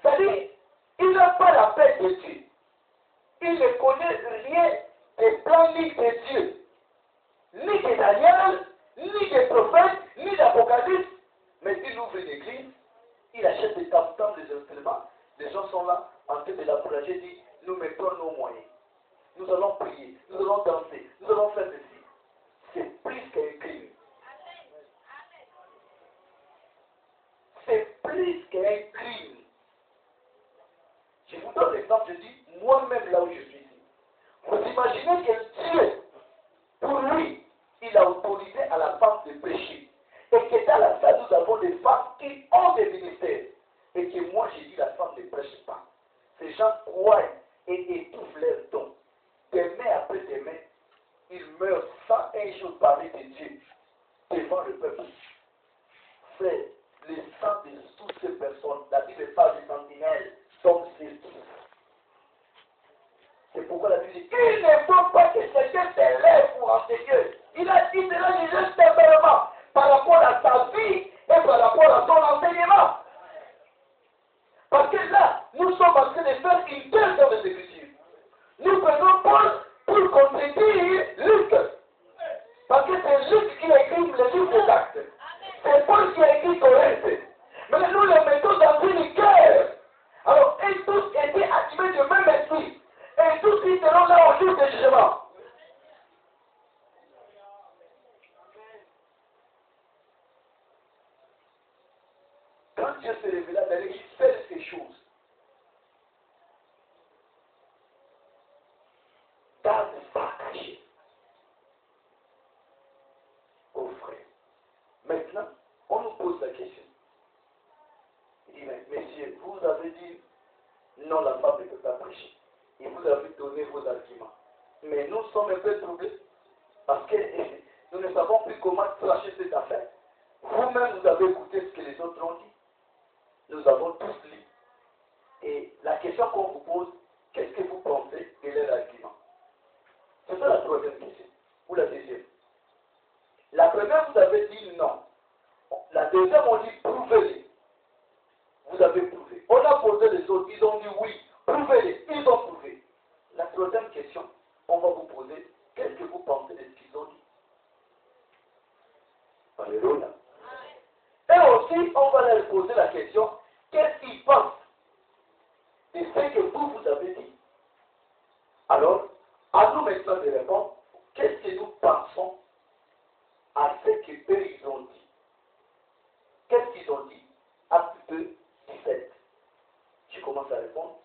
Speaker 1: C'est-à-dire, il n'a pas la paix de Dieu. Il ne connaît rien des plans ni de Dieu, ni de Daniel, ni des prophètes, ni d'Apocalypse. Mais il ouvre une église, il achète des tam-tams, des instruments. Les gens sont là en train de l'encourager, il dit, nous mettons nos moyens. Nous allons prier, nous allons danser, nous allons faire ceci. C'est plus qu'un crime. C'est plus qu'un crime. Je vous donne l'exemple, je dis, moi-même là où je suis ici. Vous imaginez que Dieu, pour lui, il a autorisé à la femme de pécher. Et que dans la salle, nous avons des femmes qui ont des ministères. Et que moi, j'ai dit, la femme ne prêche pas. Ces gens croient et étouffent leurs dons. Demain après demain, ils meurent sans un jour parler de Dieu devant le peuple. C'est le sang de toutes ces personnes. La Bible parle des sentinelles, donc c'est tout. C'est pourquoi la Bible dit, il ne faut pas que quelqu'un s'élève pour enseigner. Il a dit cela juste simplement par rapport à sa vie et par rapport à son enseignement. Parce que là, nous sommes en train de faire une guerre dans les Écritures. Nous prenons Paul pour contredire Luc. Parce que c'est Luc qui a écrit le livre des Actes. C'est Paul qui a écrit Corinthe. Mais nous les mettons dans une guerre. Alors, ils tous étaient animés du même esprit. Et tous ils seront là au jour du jugement. Quand Dieu se révéla, il fait ces choses. Garde ça caché. Oh frère. Maintenant, on nous pose la question. Il dit, mais messieurs, vous avez dit non, la femme ne peut pas prêcher. Et vous avez donné vos arguments. Mais nous sommes un peu troublés. Parce que nous ne savons plus comment tracher cette affaire. Vous-même, vous avez écouté ce que les autres ont dit. Nous avons tous lu. Et la question qu'on vous pose, qu'est-ce que vous pensez de leur argument? C'est ça la troisième question. Ou la deuxième. La première, vous avez dit non. La deuxième, on dit prouvez-les. Vous avez prouvé. On a posé les autres, ils ont dit oui. Prouvez-les. Ils ont prouvé. La troisième question, on va vous poser, qu'est-ce que vous pensez de ce qu'ils ont dit? Alléluia. Et aussi, on va leur poser la question, qu'est-ce qu'ils pensent de ce que vous avez dit? Alors, à nous maintenant de répondre, qu'est-ce que nous pensons à ce que eux ils ont dit? Qu'est-ce qu'ils ont dit? Acte 2, 17. Je commence à répondre.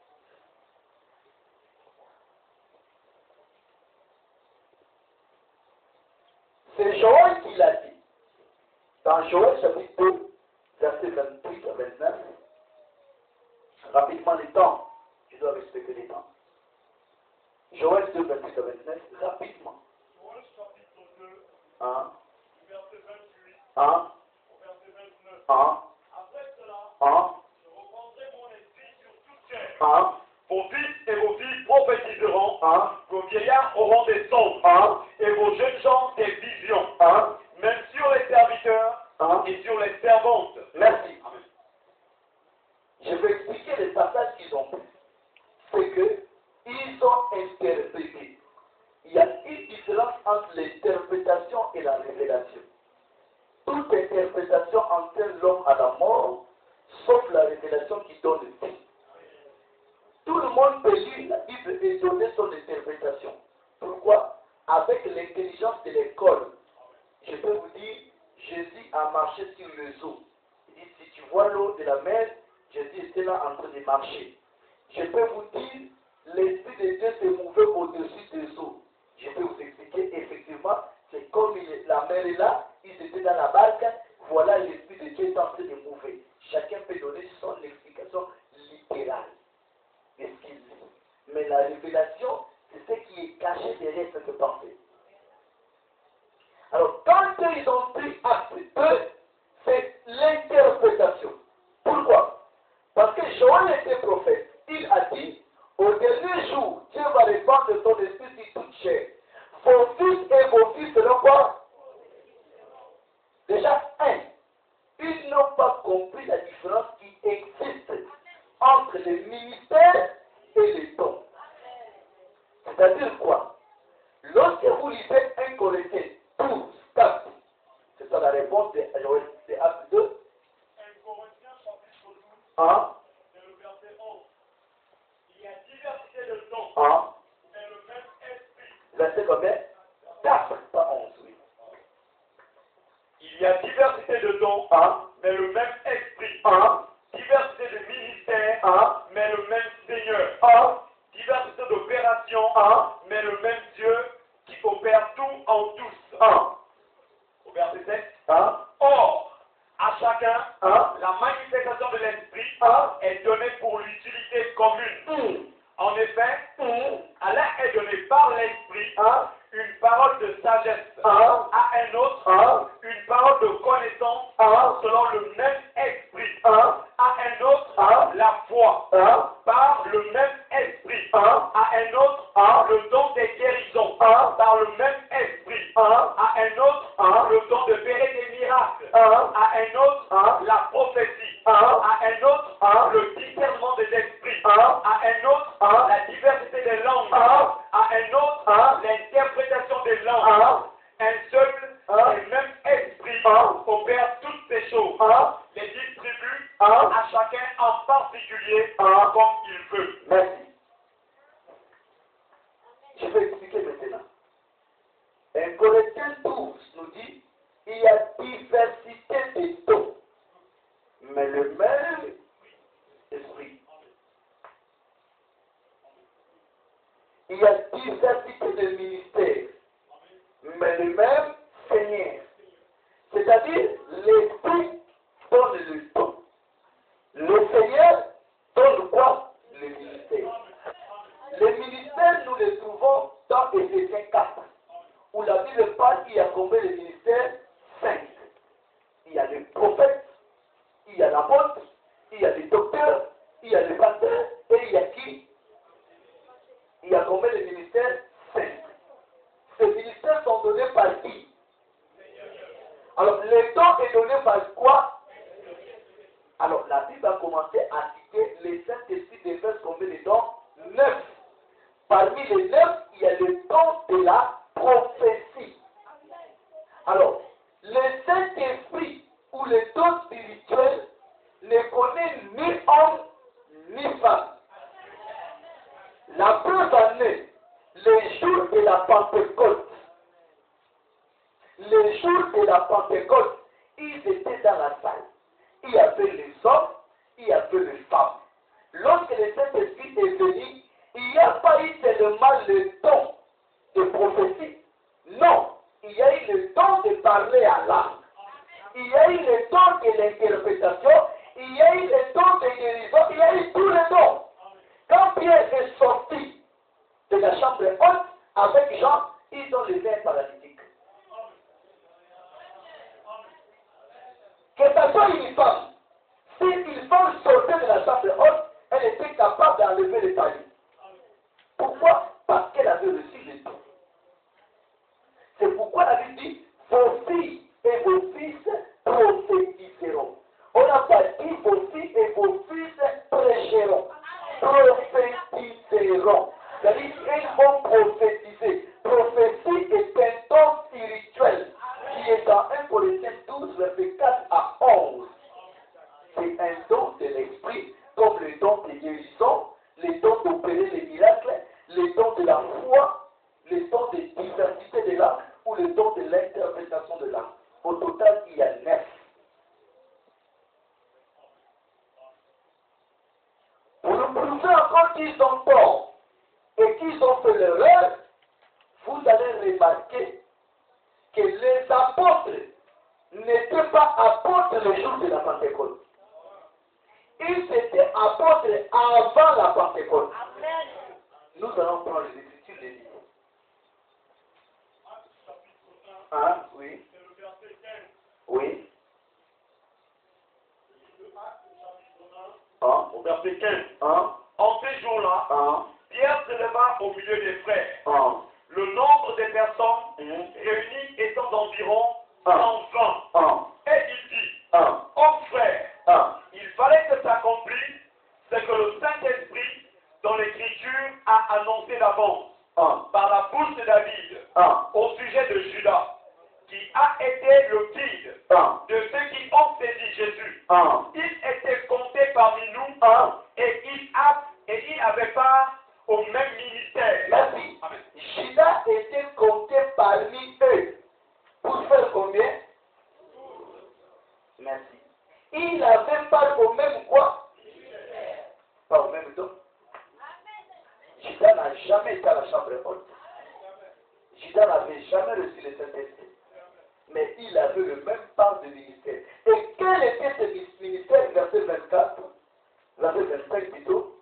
Speaker 1: C'est Joël qui l'a dit. Dans Joël chapitre 2, verset 28 à 29, rapidement les temps, je dois respecter les temps. Joël 2, 28 à 29, rapidement.
Speaker 2: Joël chapitre 2,
Speaker 1: Hein?
Speaker 2: verset 28
Speaker 1: Hein?
Speaker 2: au verset 29.
Speaker 1: Hein?
Speaker 2: Après cela,
Speaker 1: Hein?
Speaker 2: je reprendrai mon esprit sur toute chair.
Speaker 1: Hein?
Speaker 2: Vos fils et vos filles prophétiseront,
Speaker 1: Hein?
Speaker 2: vos vieillards auront des songes,
Speaker 1: Hein?
Speaker 2: et vos jeunes gens des visions,
Speaker 1: Hein?
Speaker 2: même sur les serviteurs
Speaker 1: Hein?
Speaker 2: et sur les servantes.
Speaker 1: Merci. Je vais expliquer les passages qu'ils ont pris. C'est qu'ils ont interprété. Il y a une différence entre l'interprétation et la révélation. Toute interprétation entraîne l'homme à la mort, sauf la révélation qui donne le vie. Tout le monde peut lire la Bible et donner son interprétation. Pourquoi? Avec l'intelligence de l'école. Je peux vous dire, Jésus a marché sur les eaux. Il dit, si tu vois l'eau de la mer, Jésus était là en train de marcher. Je peux vous dire, l'Esprit de Dieu s'est mouvé Seigneur est là, ils étaient dans la barque, voilà l'Esprit de Dieu est en train de mouver. Chacun peut donner son explication littérale de ce qu'il dit. Mais la révélation, c'est ce qui est caché derrière cette pensée. Alors, quand ils ont pris acte, eux, c'est l'interprétation. Pourquoi? Parce que Joël était prophète. Il a dit, au dernier jour, Dieu va répandre son esprit sur toute chair. Vos fils et vos filles seront quoi? Déjà, ils n'ont pas compris la différence qui existe entre les ministères et les dons. C'est-à-dire quoi? Lorsque vous lisez 1 Corinthiens 12, 4, c'est ça la réponse de Acte 2.
Speaker 2: 1 Corinthiens chapitre 12,
Speaker 1: Hein?
Speaker 2: c'est le verset 11. Il y a diversité de dons,
Speaker 1: Hein?
Speaker 2: mais le même esprit.
Speaker 1: Verset combien? 4, pas 11, oui.
Speaker 2: Il y a diversité de dons,
Speaker 1: Hein?
Speaker 2: mais le même esprit.
Speaker 1: Hein?
Speaker 2: Diversité de ministères,
Speaker 1: Hein?
Speaker 2: mais le même Seigneur.
Speaker 1: Hein?
Speaker 2: Diversité d'opérations,
Speaker 1: Hein?
Speaker 2: mais le même Dieu qui opère tout en tous.
Speaker 1: Hein?
Speaker 2: Au verset 7.
Speaker 1: Hein?
Speaker 2: Or, à chacun,
Speaker 1: Hein?
Speaker 2: la manifestation de l'esprit
Speaker 1: Hein?
Speaker 2: est donnée pour l'utilité commune. En effet,
Speaker 1: Hein?
Speaker 2: à l'un est donné par l'esprit
Speaker 1: Hein?
Speaker 2: une parole de sagesse,
Speaker 1: Hein?
Speaker 2: à un autre
Speaker 1: Hein?
Speaker 2: une parole de connaissance
Speaker 1: Hein?
Speaker 2: selon le même esprit,
Speaker 1: Hein?
Speaker 2: à un autre
Speaker 1: Hein?
Speaker 2: la foi
Speaker 1: Hein?
Speaker 2: par le même esprit,
Speaker 1: Hein?
Speaker 2: à un autre
Speaker 1: Hein?
Speaker 2: le don des guérisons
Speaker 1: Hein?
Speaker 2: par le même esprit,
Speaker 1: Hein?
Speaker 2: à un autre
Speaker 1: Hein?
Speaker 2: le don de opérer des miracles,
Speaker 1: Hein?
Speaker 2: à un autre
Speaker 1: Hein?
Speaker 2: la prophétie,
Speaker 1: Hein?
Speaker 2: à un autre
Speaker 1: Hein?
Speaker 2: le discernement des esprits,
Speaker 1: Hein?
Speaker 2: à un autre
Speaker 1: Hein?
Speaker 2: la diversité des langues,
Speaker 1: Hein?
Speaker 2: à un autre
Speaker 1: Hein? l'interprétation
Speaker 2: des langues.
Speaker 1: Hein?
Speaker 2: Un seul
Speaker 1: Hein?
Speaker 2: et même esprit
Speaker 1: Hein?
Speaker 2: opère toutes ces choses.
Speaker 1: Hein?
Speaker 2: Les distribue
Speaker 1: Hein?
Speaker 2: à chacun en particulier
Speaker 1: Hein?
Speaker 2: comme il veut.
Speaker 1: Merci. Je vais expliquer maintenant. 1 Corinthiens 12 nous dit il y a diversité de dons, mais le même esprit. Il y a diversité de ministères, mais le même Seigneur. C'est-à-dire, l'esprit donne le don. Le Seigneur donne quoi? Le ministère. Les ministères, nous les trouvons dans Éphésiens 4, où la Bible parle qu'il y a combien de ministères? 5. Il y a les prophètes, il y a l'apôtre, il y a les docteurs, il y a les pasteurs, et il y a qui? Il y a combien de ministères? 5. Ces ministères sont donnés par qui? Alors, le don est donné par quoi? Alors, la Bible a commencé à citer les Saint-Esprit déversent combien de dons? 9. Parmi les 9, il y a le don de la prophétie. Alors, le Saint-Esprit ou le don spirituel ne connaît ni homme ni femme. La preuve en est, le jour de la Pentecôte, le jour de la Pentecôte, ils étaient dans la salle. Il y avait les hommes, il y avait les femmes. Lorsque le Saint-Esprit est venu, il n'y a pas eu seulement le don de prophétie. Non, il y a eu le don de parler à l'âme. Il y a eu le don de l'interprétation. Il y a eu le don de guérison. Il y a eu tous les dons. Quand Pierre est sorti de la chambre haute avec Jean, ils ont levé un paralytique. Que ce soit une femme, si une femme sortait de la chambre haute, elle était capable d'enlever le talis. Pourquoi? Parce qu'elle avait reçu le don. C'est pourquoi la Bible dit, vos filles et vos fils prophétiseront. On n'a pas dit vos filles et vos fils prêcheront. Prophétiseront. C'est-à-dire qu'ils vont prophétiser. Prophétie est un don spirituel qui est dans 1 Corinthiens 12, verset 4 à 11. C'est un don de l'esprit, comme le don de guérison, le don d'opérer les miracles, le don de la foi, le don de diversité de l'âme ou le don de l'interprétation de l'âme. Au total, il y a 9. Pour nous prouver encore qu'ils ont tort et qu'ils ont fait l'erreur, vous allez remarquer que les apôtres n'étaient pas apôtres le jour de la Pentecôte. Ils étaient apôtres avant la Pentecôte.
Speaker 3: Amen.
Speaker 1: Nous allons prendre les Écritures des livres. Hein? Oui. Oui. Hein?
Speaker 4: Au verset 15.
Speaker 1: Hein?
Speaker 4: En ces jours-là,
Speaker 1: Hein?
Speaker 4: Pierre se leva au milieu des frères.
Speaker 1: Hein?
Speaker 4: Le nombre des personnes réunies étant d'environ
Speaker 1: Hein?
Speaker 4: 120.
Speaker 1: Hein?
Speaker 4: Et il dit,
Speaker 1: Hein?
Speaker 4: hommes frères,
Speaker 1: Hein?
Speaker 4: il fallait que s'accomplisse ce que le Saint-Esprit, dans l'Écriture, a annoncé d'avance,
Speaker 1: Hein?
Speaker 4: par la bouche de David,
Speaker 1: Hein?
Speaker 4: au sujet de Judas, qui a été le guide
Speaker 1: Hein?
Speaker 4: de ceux qui ont saisi Jésus.
Speaker 1: Hein?
Speaker 4: Il était compté parmi nous
Speaker 1: Hein?
Speaker 4: et il avait part au même ministère.
Speaker 1: Merci.
Speaker 4: Amen.
Speaker 1: Judas était compté parmi eux. Pour faire combien? Merci. Il avait part au même quoi? Pas au même temps. Judas n'a jamais été à la chambre haute. Judas n'avait jamais reçu le Saint-Esprit. Mais il avait le même part de ministère. Et quel était ce ministère? Verset 24. Verset 25 plutôt.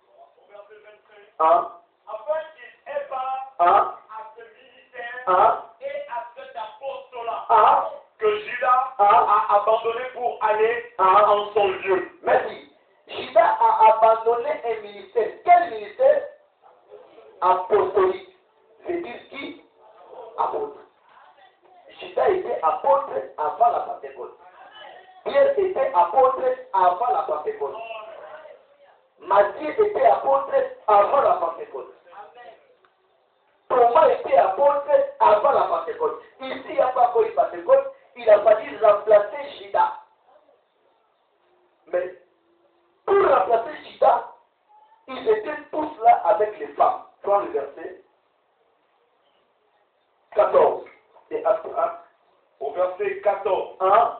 Speaker 4: Verset 25.
Speaker 1: Hein?
Speaker 4: Afin qu'il ait part
Speaker 1: Hein?
Speaker 4: à ce ministère
Speaker 1: Hein?
Speaker 4: et à cet apostolat
Speaker 1: Hein?
Speaker 4: que Judas
Speaker 1: Hein?
Speaker 4: a abandonné pour aller
Speaker 1: Hein?
Speaker 4: en son lieu.
Speaker 1: Merci. Judas a abandonné un ministère. Quel ministère? Apostolique. C'est dire qui? Apôtre. Judas était apôtre avant la Pentecôte. Pierre était apôtre avant la Pentecôte. Matthieu était apôtre avant la Pentecôte. Thomas était apôtre avant la Pentecôte. Ici, il n'y a pas encore eu Pentecôte. Il a fallu remplacer Judas. Mais pour remplacer Judas, ils étaient tous là avec les femmes. Prends le verset 14 des Actes 1.
Speaker 4: Au verset 14.
Speaker 1: 1,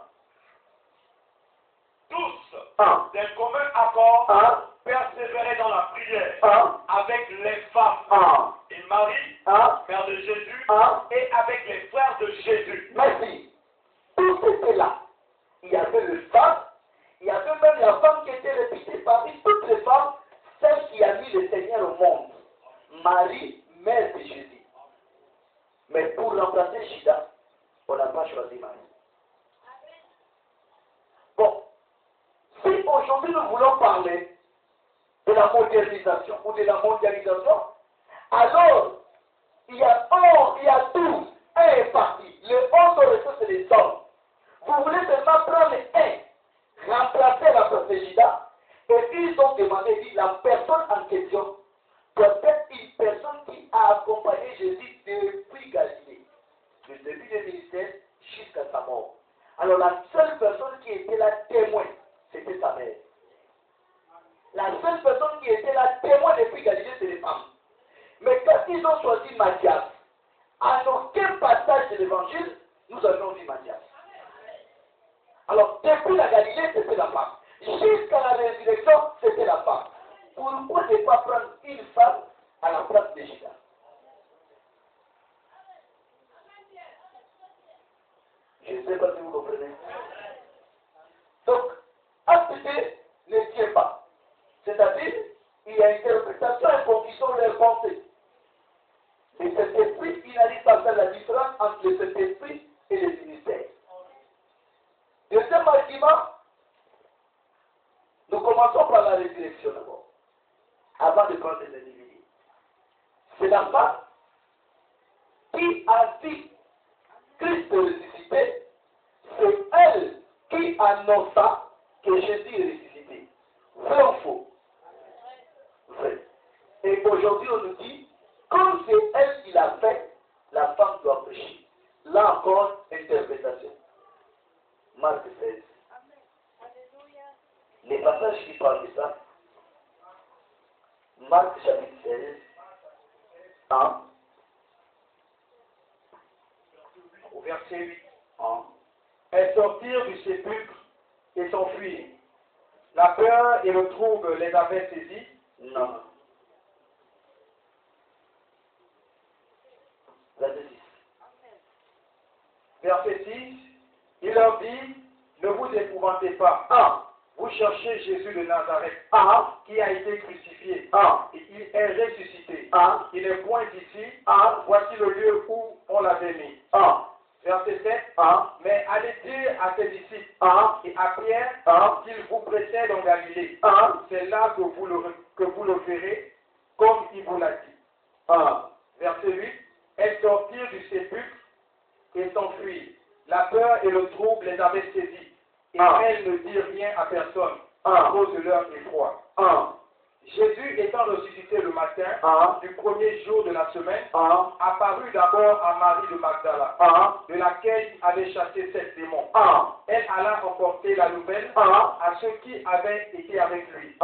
Speaker 4: Tous,
Speaker 1: 1,
Speaker 4: d'un commun accord,
Speaker 1: 1,
Speaker 4: persévéraient dans la prière
Speaker 1: 1,
Speaker 4: avec les femmes
Speaker 1: 1,
Speaker 4: et Marie,
Speaker 1: 1,
Speaker 4: mère de Jésus,
Speaker 1: 1.
Speaker 4: et avec les frères de Jésus.
Speaker 1: Merci. Tous étaient là. Il y avait le femme, il y avait même la femme qui était réputée parmi toutes les femmes, celle qui a mis le Seigneur au monde. Marie, mère de Jésus. Mais pour remplacer Judas, on n'a pas choisi Marie. Bon, si aujourd'hui nous voulons parler de la modernisation ou de la mondialisation, alors il y a 11, il y a 12, un est parti. Le 11 resté, c'est les hommes. Vous voulez seulement prendre un, remplacer la place de Judas, et ils ont demandé, dit, la personne en question doit être une personne qui a accompagné Jésus depuis Galilée, du début du ministère jusqu'à sa mort. Alors la seule personne qui était là témoin, c'était sa mère. La seule personne qui était là témoin depuis Galilée, c'est les femmes. Mais quand ils ont choisi Matthias, à aucun passage de l'évangile, nous avions vu Matthias. Alors, depuis la Galilée, c'était la femme. Jusqu'à la résurrection, c'était la femme. Pourquoi ne pas prendre une femme à la place de Judas? Je ne sais pas si vous comprenez. Donc, acte 2 ne tient pas. C'est-à-dire, il y a interprétation et confusion de leurs pensées. Et cet esprit, il n'arrive pas à faire la différence entre le Saint-Esprit et le ministère. Deuxième argument, nous commençons par la résurrection d'abord, avant de prendre les individus. C'est la femme qui a dit Christ ressuscité, c'est elle qui annonça que Jésus est ressuscité. Vrai ou faux? Vrai. Et aujourd'hui, on nous dit, comme c'est elle qui l'a fait, la femme doit prêcher. Là encore, interprétation. Marc 16. Les passages qui parlent de ça, Marc chapitre 16, 1,
Speaker 2: Au verset 8.
Speaker 1: 1.
Speaker 2: Elles sortirent du sépulcre et s'enfuirent. La peur et le trouble les avaient saisies.
Speaker 1: Non. Verset 6.
Speaker 2: Verset 6, il leur dit, ne vous épouvantez pas. Vous cherchez Jésus de Nazareth, qui a été crucifié, et il est ressuscité. Il n'est point ici, voici le lieu où on l'avait mis. Verset 7, mais allez dire à ses disciples et à Pierre qu'il vous précède en Galilée. C'est là que vous le verrez, comme il vous l'a dit. Verset 8, elles sortirent du sépulcre et s'enfuirent. La peur et le trouble les avaient saisis. Et elles ne dirent rien à personne à cause de leur effroi. Jésus étant ressuscité le matin du premier jour de la semaine, apparut d'abord à Marie de Magdala, de laquelle il avait chassé 7 démons. Elle alla emporter la nouvelle à ceux qui avaient été avec lui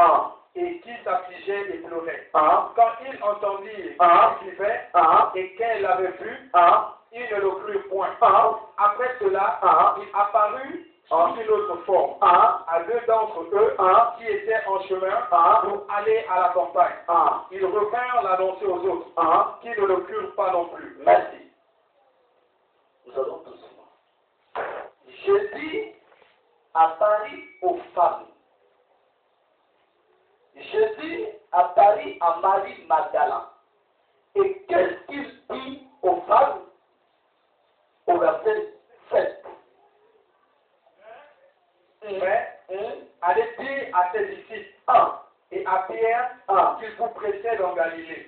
Speaker 2: et qui s'affligeaient et pleuraient. Quand ils entendirent qu'il vivait et qu'elle l'avait vu, ils ne le crurent point. Après cela, il apparut sous une autre forme à 2 d'entre eux qui étaient en chemin pour aller à la campagne. Ils revinrent l'annoncer aux autres qui ne le crurent pas non plus.
Speaker 1: Merci. Nous allons doucement. Jésus apparut aux femmes. Jésus apparut à Marie Magdala. Et qu'est-ce qu'il dit aux femmes? Au verset 7.
Speaker 2: Allez dire à ses disciples et à Pierre qu'il vous précède en Galilée.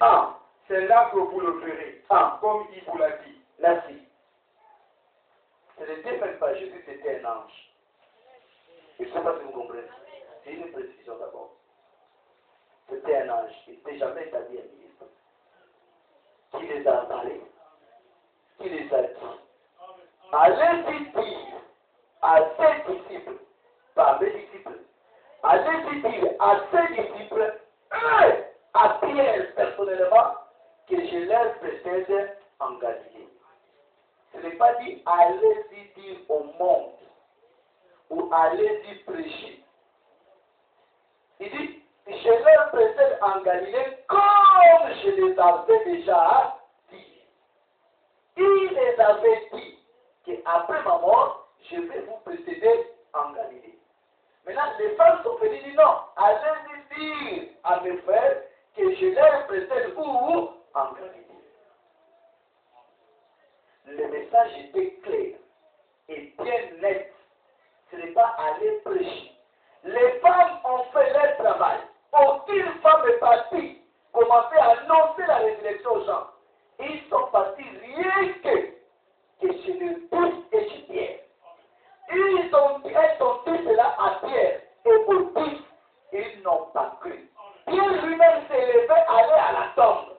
Speaker 2: C'est là que vous le verrez, comme il vous l'a dit.
Speaker 1: Merci. Ce n'était même pas Jésus, c'était un ange. Je ne sais pas si vous comprenez. C'est une précision d'abord. C'était un ange. Il n'était jamais établi un ministre. Qui les a parlé, qui les a dit. Allez-y dire à ses disciples, pas mes disciples, allez-y dire à ses disciples, à Pierre personnellement, que je leur précède en Galilée. Ce n'est pas dit allez-y dire au monde ou allez-y prêcher. Il dit je leur précède en Galilée comme je les avais déjà dit. Il les avait dit qu'après ma mort, je vais vous précéder en Galilée. Maintenant, les femmes sont venues dire non, allez-y dire à mes frères que je leur précède où en Galilée. Le message était clair et bien net. Ce n'est pas aller prêcher. Les femmes ont fait leur travail. Aucune femme est partie commencer à annoncer la résurrection aux gens. Ils sont partis rien que chez le Fils et chez Pierre. Elles ont dit cela à Pierre et aux Fils. Ils n'ont pas cru. Pierre lui-même s'est levé, aller à la tombe.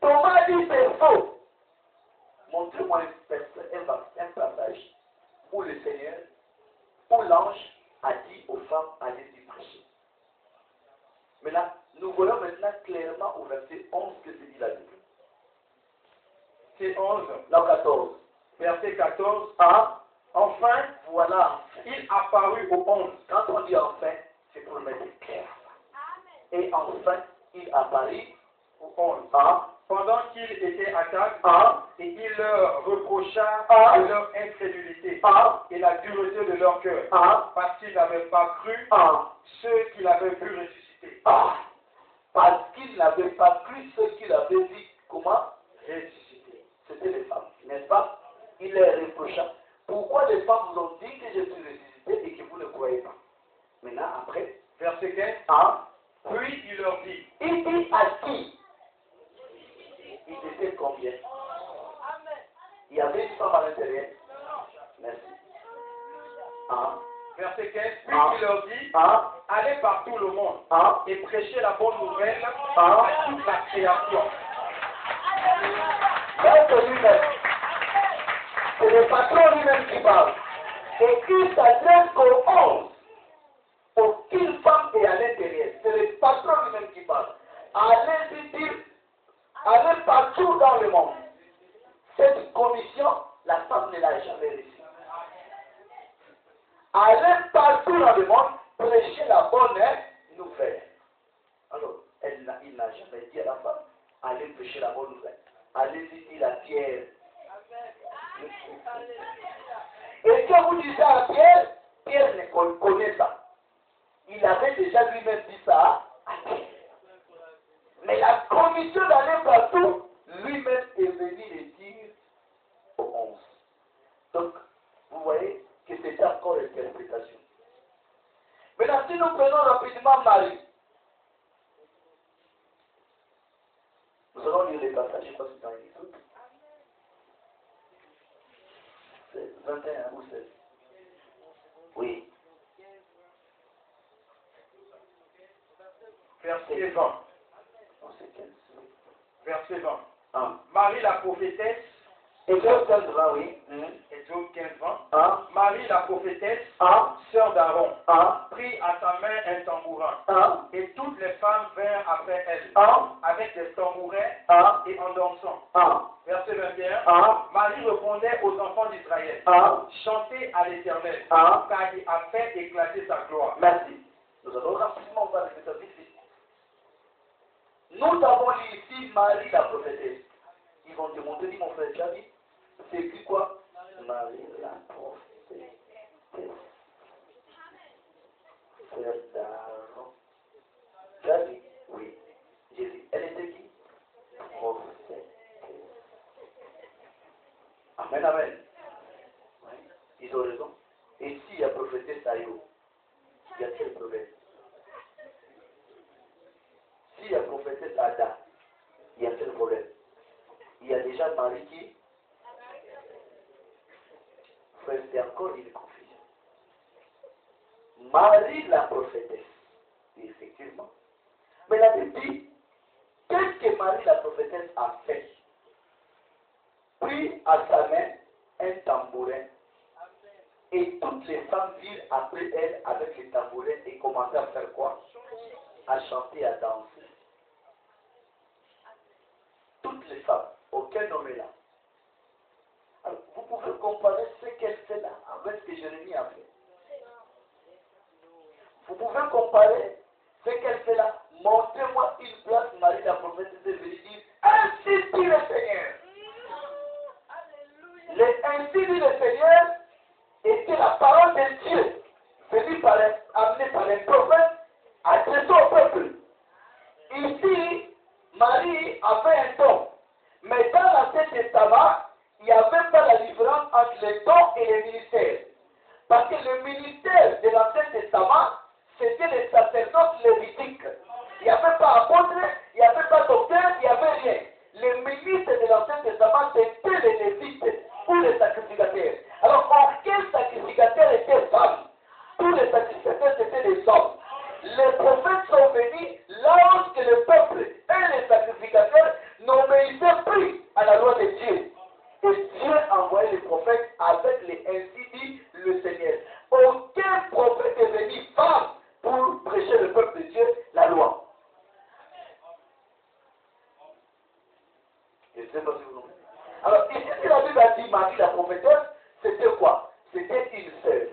Speaker 1: Thomas dit c'est faux. Montrez-moi un passage où le Seigneur, où l'ange a dit aux femmes, allez-y prêcher. Maintenant, nous voyons maintenant clairement au verset 11 que se dit la Bible.
Speaker 2: C'est 11.
Speaker 1: La 14.
Speaker 2: Verset 14.
Speaker 1: Enfin, voilà.
Speaker 2: Il apparut au 11.
Speaker 1: Quand on dit enfin, c'est pour mettre clair. Et enfin, il apparut
Speaker 2: Au 11. Pendant qu'il était à table, et il leur reprocha de leur incrédulité et la dureté de leur cœur, parce qu'ils n'avaient pas cru ceux qu'il avait vu ressusciter.
Speaker 1: Parce qu'ils n'avaient pas cru ceux qu'il avait dit. Comment?
Speaker 2: Ressusciter.
Speaker 1: C'était les femmes, n'est-ce pas? Il les reprocha. Pourquoi les femmes vous ont dit que je suis ressuscité et que vous ne croyez pas? Maintenant, après,
Speaker 2: Verset 15. Puis il leur dit.
Speaker 1: Il dit à qui? Il était combien? Il y avait une femme à l'intérieur. Merci.
Speaker 2: Verset 15. Puis il leur dit. Allez par tout le monde et prêchez la bonne nouvelle à toute la création.
Speaker 1: Là, c'est lui-même. C'est le patron lui-même qui parle. Et il s'adresse qu'aux 11. Aucune femme est à l'intérieur. C'est le patron lui-même qui parle. Allez-y dire, allez partout dans le monde. Cette commission, la femme ne l'a jamais reçue. Allez partout dans le monde, prêcher la bonne nouvelle. Alors, il n'a jamais dit à la femme, allez prêcher la bonne nouvelle. Allez-y dire à Pierre. Et quand vous dites ça à Pierre, Pierre connaît ça. Il avait déjà lui-même dit ça à Pierre. Mais la commission d'aller partout, lui-même est venu le dire aux 11. Donc, vous voyez que c'est encore l'interprétation. Maintenant, si nous prenons rapidement Marie, nous allons lire les passages, je crois que c'est dans les autres. C'est 21 ou 16. Oui.
Speaker 2: Verset 20.
Speaker 1: Non, c'est 15.
Speaker 2: Verset 20.
Speaker 1: Ah.
Speaker 2: Marie la prophétesse.
Speaker 1: Exode 15, 20, oui.
Speaker 2: Exode 15, 20.
Speaker 1: Ah.
Speaker 2: Marie la prophétesse,
Speaker 1: Ah.
Speaker 2: sœur d'Aaron,
Speaker 1: Ah.
Speaker 2: prit à sa main un tambourin.
Speaker 1: Ah.
Speaker 2: Et toutes les femmes vinrent après elle,
Speaker 1: Ah.
Speaker 2: avec des tambourins
Speaker 1: Ah.
Speaker 2: et en dansant.
Speaker 1: Ah.
Speaker 2: Verset 21.
Speaker 1: Ah.
Speaker 2: Marie répondait aux enfants d'Israël,
Speaker 1: Ah.
Speaker 2: chantez à l'Éternel,
Speaker 1: Ah.
Speaker 2: car il a fait éclater sa gloire.
Speaker 1: Merci. Nous allons rapidement voir ce que ça veut dire. Nous avons lu ici Marie la prophétesse. Ils vont te montrer, dit mon frère Javi, c'est écrit quoi? Marie la prophétesse. Frère d'Aaron. Javi, oui. Jésus. Elle était qui? Prophétesse. Amen, amen. Oui. Ils ont raison. Et s'il y a prophétesse Ayo, il y a quel problème? S'il y a prophétesse Ada, il y a quel problème? Il y a déjà Marie qui? Frère, c'est encore une confusion. Marie la prophétesse, effectivement. Mais la Bible dit, qu'est-ce que Marie la prophétesse a fait? Pris à sa main un tambourin. Et toutes les femmes virent après elle avec les tambourins et commençaient à faire quoi? À chanter, à danser. Toutes les femmes, aucun homme est là. Alors, vous pouvez comparer ce qu'elle fait là avec ce que Jérémie a fait. Vous pouvez comparer ce qu'elle fait là. Montrez-moi une place, Marie la prophète est venue dire, ainsi dit le Seigneur. Ainsi dit le Seigneur était la parole de Dieu venue amenée par un prophète adressée au peuple. Ici, Marie avait un don. Mais dans l'Ancien Testament, il n'y avait pas la différence entre les dons et les ministères. Parce que le ministère de l'Ancien Testament, c'était les sacerdotes lévitiques. Il n'y avait pas apôtre, il n'y avait pas docteur, il n'y avait rien. Les ministres de l'Ancien Testament, c'était les lévites ou les sacrificateurs. Alors, aucun sacrificateur était femme. Tous les sacrificateurs, c'était des hommes. Les prophètes sont venus là où le peuple et les sacrificateurs n'obéissaient plus à la loi de Dieu. Et Dieu a envoyé les prophètes avec les ainsi dit le Seigneur. Aucun prophète est venu femme pour prêcher le peuple de Dieu la loi. Je ne sais pas si vous comprenez. Alors ici, si la Bible a dit Marie la prophétesse, c'était quoi? C'était une sœur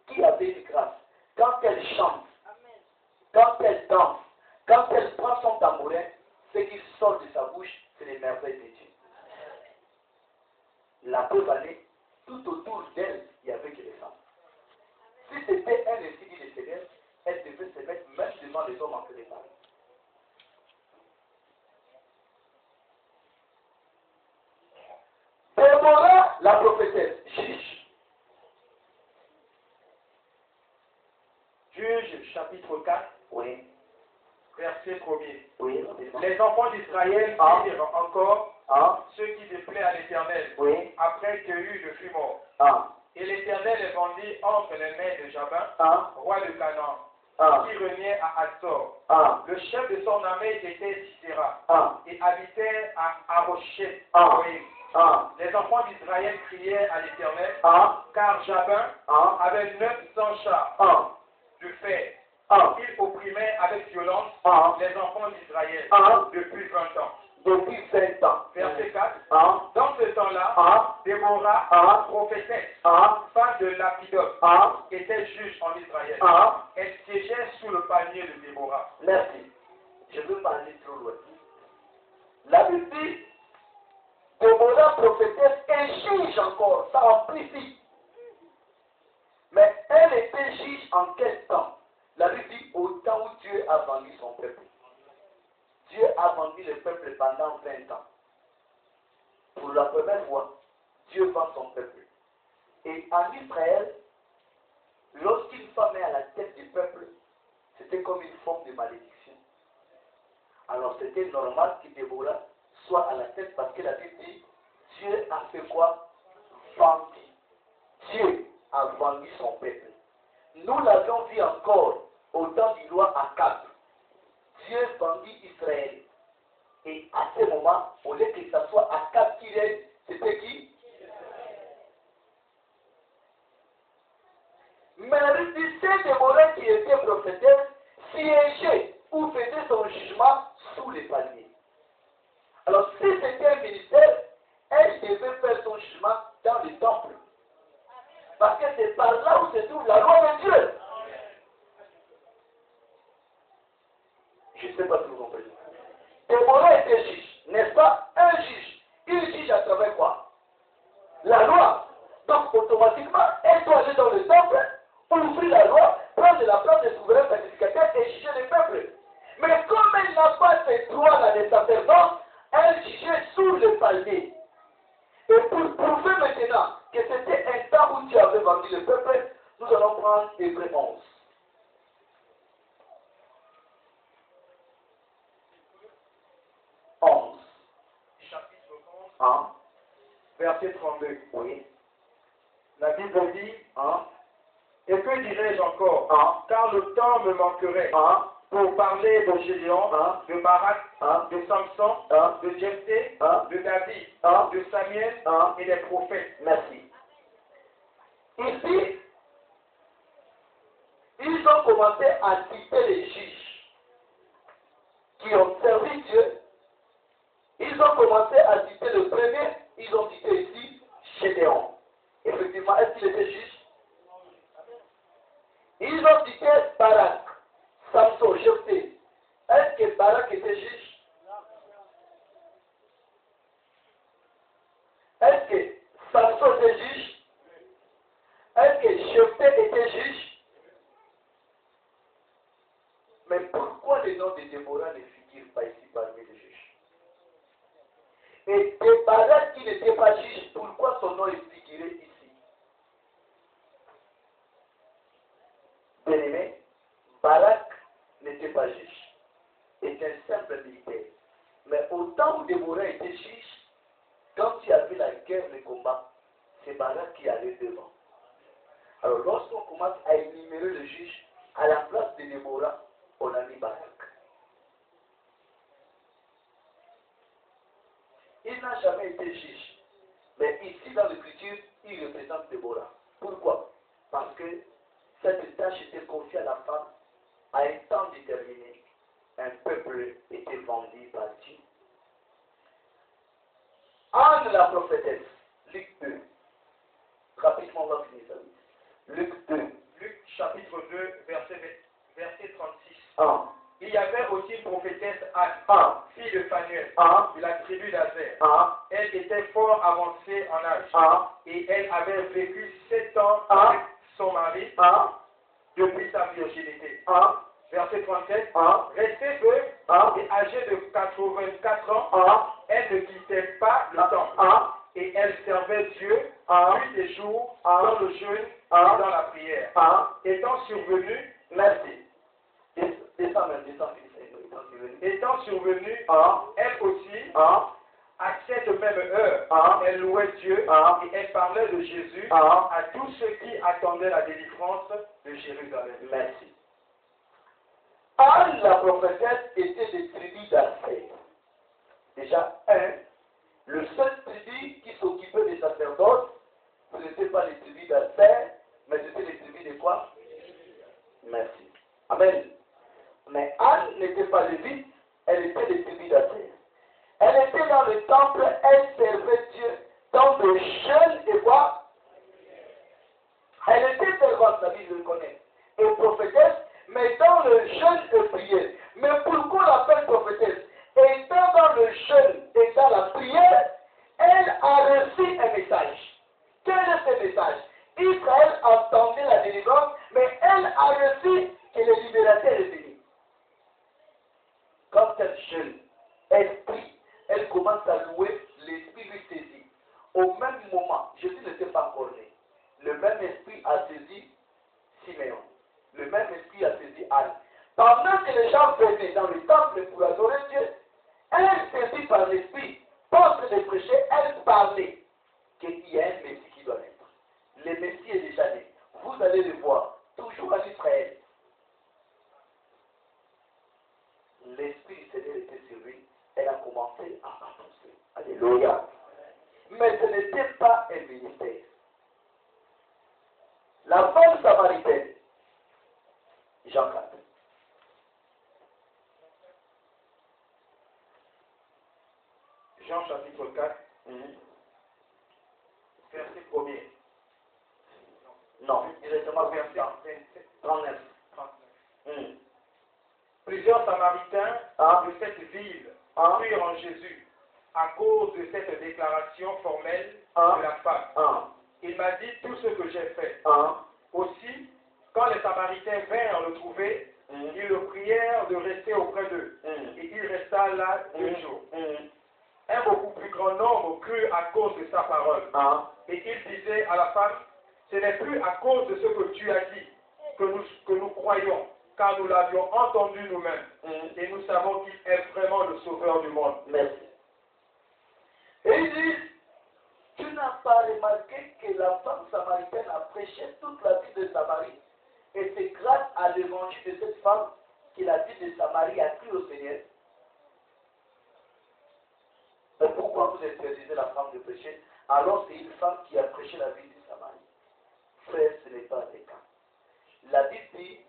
Speaker 1: qui avait une grâce. Quand elle chante, quand elle danse, quand elle prend son tambourin, ce qui sort de sa bouche, c'est les merveilles de Dieu. La preuve en est, tout autour d'elle, il n'y avait que les femmes. Si c'était un ainsi dit le Seigneur, elle devait se mettre même devant les hommes en train de parler. Déborah, la prophétesse, juge.
Speaker 2: Juge chapitre 4,
Speaker 1: Oui.
Speaker 2: verset 1er.
Speaker 1: Oui.
Speaker 2: Les enfants d'Israël firent encore ce qui déplaît à l'Éternel,
Speaker 1: Oui.
Speaker 2: après que Hugues fut mort. Et l'Éternel les vendit entre les mains de Jabin, roi de Canaan, qui régnait à Hatzor. Le chef de son armée était Sisera, et habitait à Arochet. Les enfants d'Israël criaient à l'Éternel, car Jabin avait 900 chars de fer. Il opprimait avec violence les enfants d'Israël depuis 20 ans.
Speaker 1: Depuis 20 ans.
Speaker 2: Verset 4. Dans ce temps-là, Déborah, prophétesse, femme de Lapidot, était juge en Israël. Elle siégeait sous le panier de Déborah.
Speaker 1: Merci. Je veux parler trop loin. La Bible dit, Déborah prophétesse et juge encore amplifie. Mais elle était juge en quel temps? La Bible dit au temps où Dieu a vendu son peuple. Dieu a vendu le peuple pendant 20 ans. Pour la première fois, Dieu vend son peuple. Et en Israël, lorsqu'une femme est à la tête du peuple, c'était comme une forme de malédiction. Alors c'était normal que Déborah soit à la tête parce que la Bible dit, Dieu a fait quoi? Vendu. Dieu a vendu son peuple. Nous l'avions vu encore au temps du roi Akab. Dieu vendit Israël. Et à ce moment, au lieu que ce soit Akab qui règne, c'était qui? Mais la Bible dit, c'est Déborah qui était prophétesse, siégeait ou faisait son jugement sous les palmiers. Alors, si c'était un ministère, elle devait faire son jugement dans le temple. Parce que c'est par là où se trouve la loi de Dieu. Je ne sais pas si vous comprenez. Déborah était juge, n'est-ce pas? Un juge. Il juge à travers quoi? La loi. Donc, automatiquement, elle doit aller dans le temple, ouvrir la loi, prendre la place des souverains sacrificateurs et juger le peuple. Mais comme elle n'a pas ces droits-là de sacerdoce, elle jugeait sous le palmier. Et pour prouver maintenant que c'était un temps où Dieu avait vendu le peuple, nous allons prendre Hébreux 11.
Speaker 2: Chapitre 11,
Speaker 1: Hein?
Speaker 2: verset 32.
Speaker 1: Oui.
Speaker 2: La Bible dit, et que dirais-je encore?
Speaker 1: Hein?
Speaker 2: Car le temps me manquerait
Speaker 1: Hein?
Speaker 2: pour parler de Gédéon, de Barak, de Samson, de Jephthé, de David, de Samuel et des prophètes.
Speaker 1: Merci. Ici, ils ont commencé à citer les juges qui ont servi Dieu. Ils ont commencé à citer le premier, ils ont cité ici Gédéon. Effectivement, est-ce qu'il était juge? Ils ont cité Barak, Samson, Jephthé. Est-ce que Barak était juge? Est-ce que Samson était juge? Est-ce que Jephthé était juge? Mais pourquoi le nom de Déborah ne figure pas ici parmi les juges? Et de Barak qui n'était pas juge, pourquoi son nom est figuré ici? Bien-aimé, Barak n'était pas juge, était un simple militaire. Mais au temps où Déborah était juge, quand il y avait la guerre, le combat, c'est Barak qui allait devant. Alors lorsqu'on commence à énumérer le juge, à la place de Déborah, on a mis Barak. Il n'a jamais été juge. Mais ici dans l'écriture, il représente Déborah. Pourquoi? Parce que cette tâche était confiée à la femme à un temps déterminé. Un peuple était vendu par Dieu. Anne la prophétesse, Luc 2. Rapidement, on va finir ça. Luc 2.
Speaker 2: Luc chapitre 2, verset 36.
Speaker 1: Ah.
Speaker 2: Il y avait aussi une prophétesse Anne, fille de Phanuel, de la tribu d'Azer. Elle était fort avancée en âge et elle avait vécu 7 ans avec son mari depuis sa virginité. Verset 37. Restée veuve et âgée de 84 ans, elle ne quittait pas le temple et elle servait Dieu nuit et jour dans le jeûne et dans la prière. Étant survenue,
Speaker 1: Merci. Descends.
Speaker 2: Étant survenue, elle aussi, à cette même heure, elle louait Dieu et elle parlait de Jésus à tous ceux qui attendaient la délivrance de Jérusalem.
Speaker 1: Merci. Anne la prophétesse était des tribus d'Aser. Déjà, le seul tribu qui s'occupait des sacerdotes, ce n'était pas les tribus d'Aser, mais c'était les tribus de quoi? Merci. Amen. Mais Anne n'était pas lévite, elle était des tribus d'Aser. Elle était dans le temple, elle servait Dieu dans le jeûne et quoi? Elle était servante, la Bible le connaît, et prophétesse, mais dans le jeûne et prière. Mais pourquoi on l'appelle prophétesse? Étant dans le jeûne et dans la prière, elle a reçu un message. Quel est ce le message. Israël entendait la délivrance, mais elle a reçu que le libérateur est venu. Quand elle jeûne, elle prie, elle commence à louer, l'esprit lui saisit. Au même moment, Jésus n'était pas encore né. Le même esprit a saisi Siméon. Le même esprit a saisi Anne. Pendant que les gens venaient dans le temple pour adorer Dieu, elle, saisie par l'esprit, poste de prêcher, elle parlait qu'il y a un Messie qui doit naître. Le Messie est déjà né. Vous allez le voir, toujours en Israël. L'esprit du Seigneur était sur lui. Elle a commencé à annoncer. Alléluia. Mais ce n'était pas un ministère. La femme samaritaine, Jean 4.
Speaker 2: Jean chapitre 4, verset 1er.
Speaker 1: Non, directement
Speaker 2: Verset
Speaker 1: 39.
Speaker 2: 39. Plusieurs Samaritains de cette ville crurent en Jésus à cause de cette déclaration formelle de la femme. Il m'a dit tout ce que j'ai fait. Aussi, quand les Samaritains vinrent le trouver, ils le prièrent de rester auprès d'eux. Et il resta là 2 jours. Un beaucoup plus grand nombre crut à cause de sa parole. Et il disait à la femme, ce n'est plus à cause de ce que tu as dit que nous croyons, car nous l'avions entendu nous-mêmes. Et nous savons qu'il est vraiment le sauveur du monde.
Speaker 1: Merci. Et il dit, tu n'as pas remarqué que la femme samaritaine a prêché toute la vie de Samarie. Et c'est grâce à l'évangile de cette femme que la vie de Samarie a cru au Seigneur. Mais pourquoi vous interdisez la femme de prêcher alors c'est une femme qui a prêché la vie de Samarie? Frère, ce n'est pas le cas. La Bible dit,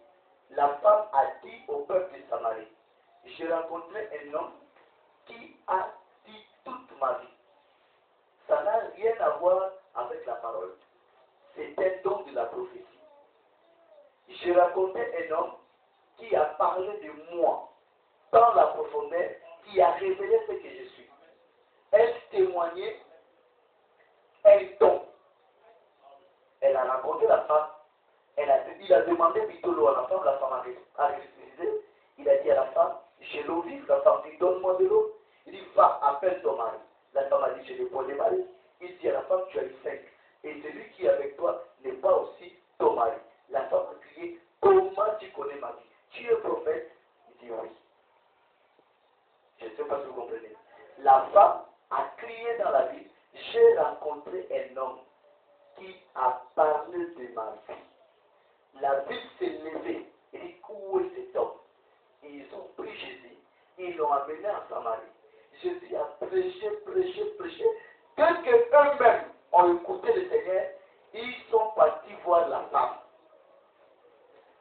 Speaker 1: la femme a dit au peuple de Samarie, j'ai rencontré un homme qui a dit toute ma vie. Ça n'a rien à voir avec la parole. C'est un don de la prophétie. J'ai rencontré un homme qui a parlé de moi dans la profondeur, qui a révélé ce que je suis. Elle témoignait un don. Elle a rencontré la femme. Il a demandé plutôt l'eau à la femme a refusé. Il a dit à la femme, j'ai l'eau vive. La femme dit, donne-moi de l'eau. Il dit, va, appelle ton mari. La femme a dit, je n'ai pas de mari. Il dit à la femme, tu as eu 5. Et celui qui est avec toi n'est pas aussi ton mari. La femme a crié, comment tu connais ma vie? Tu es prophète? Il dit oui. Je ne sais pas si vous comprenez. La femme a crié dans la vie, j'ai rencontré un homme qui a parlé de ma vie. La ville s'est levée. Il dit, où est cet homme? Ils ont pris Jésus. Ils l'ont amené en Samarie. Jésus a prêché, prêché, prêché. Dès qu'eux-mêmes ont écouté le Seigneur, ils sont partis voir la femme.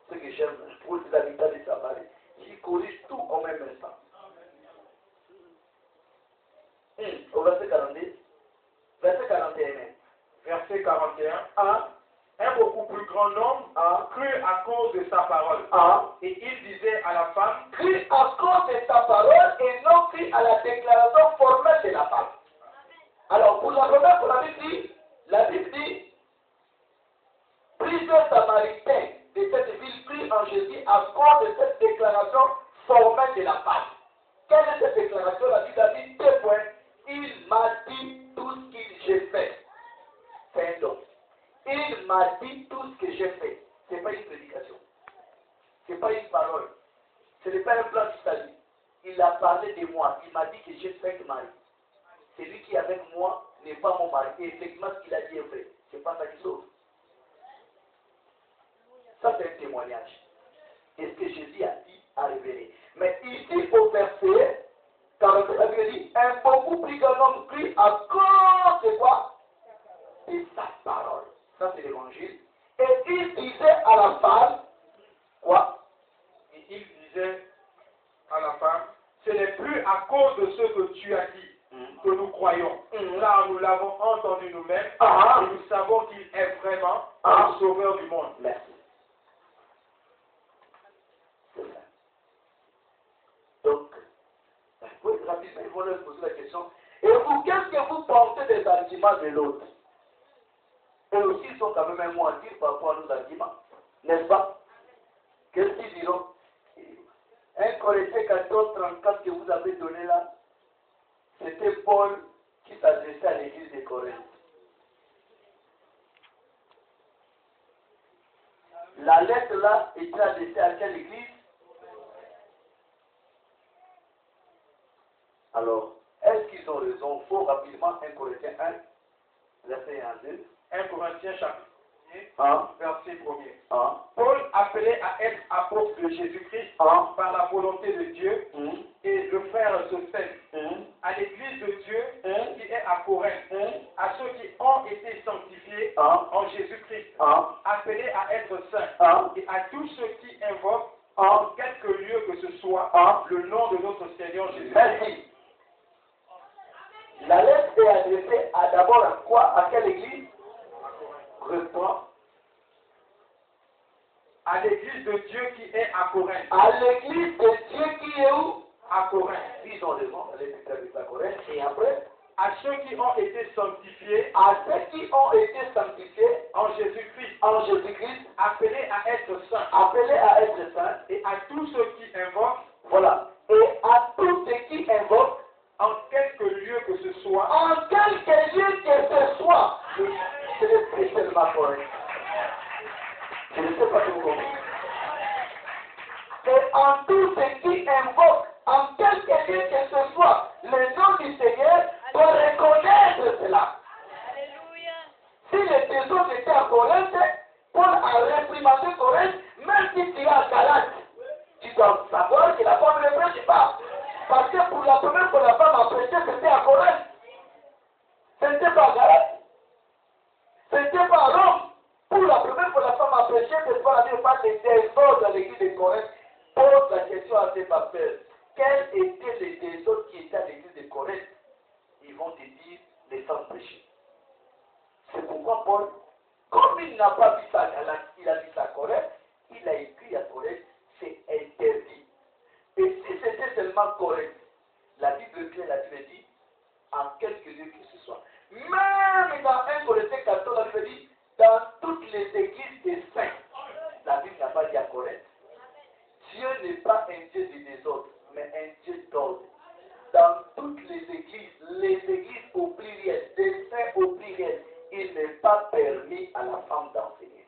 Speaker 1: Ce que j'aime pour les habitants de Samarie, ils corrigent tout en même instant. Au verset 42, verset 41.
Speaker 2: Verset 41. Un beaucoup plus grand nombre crut à cause de sa parole. Et il disait à la femme,
Speaker 1: crie à cause de sa parole et non crie à la déclaration formelle de la femme. Alors, pour la première fois, la Bible dit, plusieurs Samaritains de cette ville crient en Jésus à cause de cette déclaration formelle de la femme. Quelle est cette déclaration? La Bible a dit 2 points. Il m'a dit tout ce que j'ai fait. C'est un don. Il m'a dit tout ce que j'ai fait. Ce n'est pas une prédication. Ce n'est pas une parole. Ce n'est pas un plan de salut. Il a parlé de moi. Il m'a dit que j'ai 5 maris. Celui qui est avec moi n'est pas mon mari. Et effectivement, ce qu'il a dit est vrai. Ce n'est pas ça qui sauve. Ça, c'est un témoignage. Et ce que Jésus a dit a révélé. Mais ici, au verset 40, la Bible dit, un beaucoup plus grand nombre crie à cause de quoi? De sa parole. Ça, c'est l'évangile. Et il disait à la femme, quoi?
Speaker 2: Et il disait à la femme, ce n'est plus à cause de ce que tu as dit que nous croyons, car nous l'avons entendu nous-mêmes, et nous savons qu'il est vraiment le sauveur du monde.
Speaker 1: Merci. C'est ça. Donc, vous êtes rapidement, il faut leur poser la question. Et vous, qu'est-ce que vous pensez des arguments de l'autre? eux aussi ils sont quand même un mot à dire par rapport à nos arguments. N'est-ce pas? Qu'est-ce qu'ils diront? 1 Corinthiens 14, 34 que vous avez donné là, c'était Paul qui s'adressait à l'église de Corinthe. La lettre là était adressée à quelle église? Alors, est-ce qu'ils ont raison? Il faut rapidement 1 Corinthiens 1, verset 1 2.
Speaker 2: 1 Corinthiens chapitre
Speaker 1: 1,
Speaker 2: verset 1er.
Speaker 1: 1,
Speaker 2: Paul, appelé à être apôtre de Jésus-Christ
Speaker 1: 1,
Speaker 2: par la volonté de Dieu, et le frère Sosthène,
Speaker 1: 1,
Speaker 2: à l'église de Dieu
Speaker 1: Hein?
Speaker 2: qui est à Corinthe, à ceux qui ont été sanctifiés
Speaker 1: 1,
Speaker 2: en Jésus-Christ,
Speaker 1: 1,
Speaker 2: appelés à être saints,
Speaker 1: 1,
Speaker 2: et à tous ceux qui invoquent
Speaker 1: 1,
Speaker 2: en quelque lieu que ce soit
Speaker 1: 1.
Speaker 2: le nom de notre Seigneur Jésus-Christ.
Speaker 1: Merci. La lettre est adressée à d'abord à quoi? À quelle église? Reprends.
Speaker 2: À l'église de Dieu qui est à Corinthe.
Speaker 1: À l'église de Dieu qui est où?
Speaker 2: À Corinthe.
Speaker 1: Ils ont raison, elle est adressée à Corinthe. Et après,
Speaker 2: À ceux qui ont été sanctifiés
Speaker 1: à ceux qui ont été sanctifiés
Speaker 2: en Jésus-Christ,
Speaker 1: en Jésus-Christ,
Speaker 2: appelés à être saints,
Speaker 1: appelés à être saints,
Speaker 2: et à tous ceux qui invoquent
Speaker 1: voilà, et à tous ceux qui invoquent,
Speaker 2: en quelque lieu que ce soit,
Speaker 1: en quelque lieu que ce soit, je ne sais tellement correct. Je ne sais pas si vous comprenez. Et en tous ceux qui invoquent, en quelque lieu que ce soit, le nom du Seigneur, pour reconnaître cela. Si les deux étaient à Corinthe, Paul a réprimandé Corinthe, même si tu es à Galate, tu dois savoir que la femme ne prêche pas. Parce que pour la première fois, la femme a prêché, c'était à Corinthe. C'était pas à Galate. C'était pas à Rome. Pour la première fois, la femme a prêché, cette fois, la Bible parle des désordres dans l'église de Corinthe. Pose la question à ses pasteurs. Quels étaient les désordres qui étaient à l'église de Corinthe? Ils vont te dire les femmes prêchées. C'est pourquoi Paul, comme il n'a pas vu ça à Galate, il a vu ça à Corinthe, il a écrit à Corinthe, c'est interdit. Et si c'était seulement Corinthe, la Bible claire, la Bible dit, en quelque lieu que ce soit. Même dans 1 Corinthiens 14, la Bible dit, dans toutes les églises des saints, la Bible n'a pas dit à Corinthe. Dieu n'est pas un Dieu de désordre, mais un Dieu d'ordre. Dans toutes les églises au pluriel, des saints au pluriel, il n'est pas permis à la femme d'enseigner.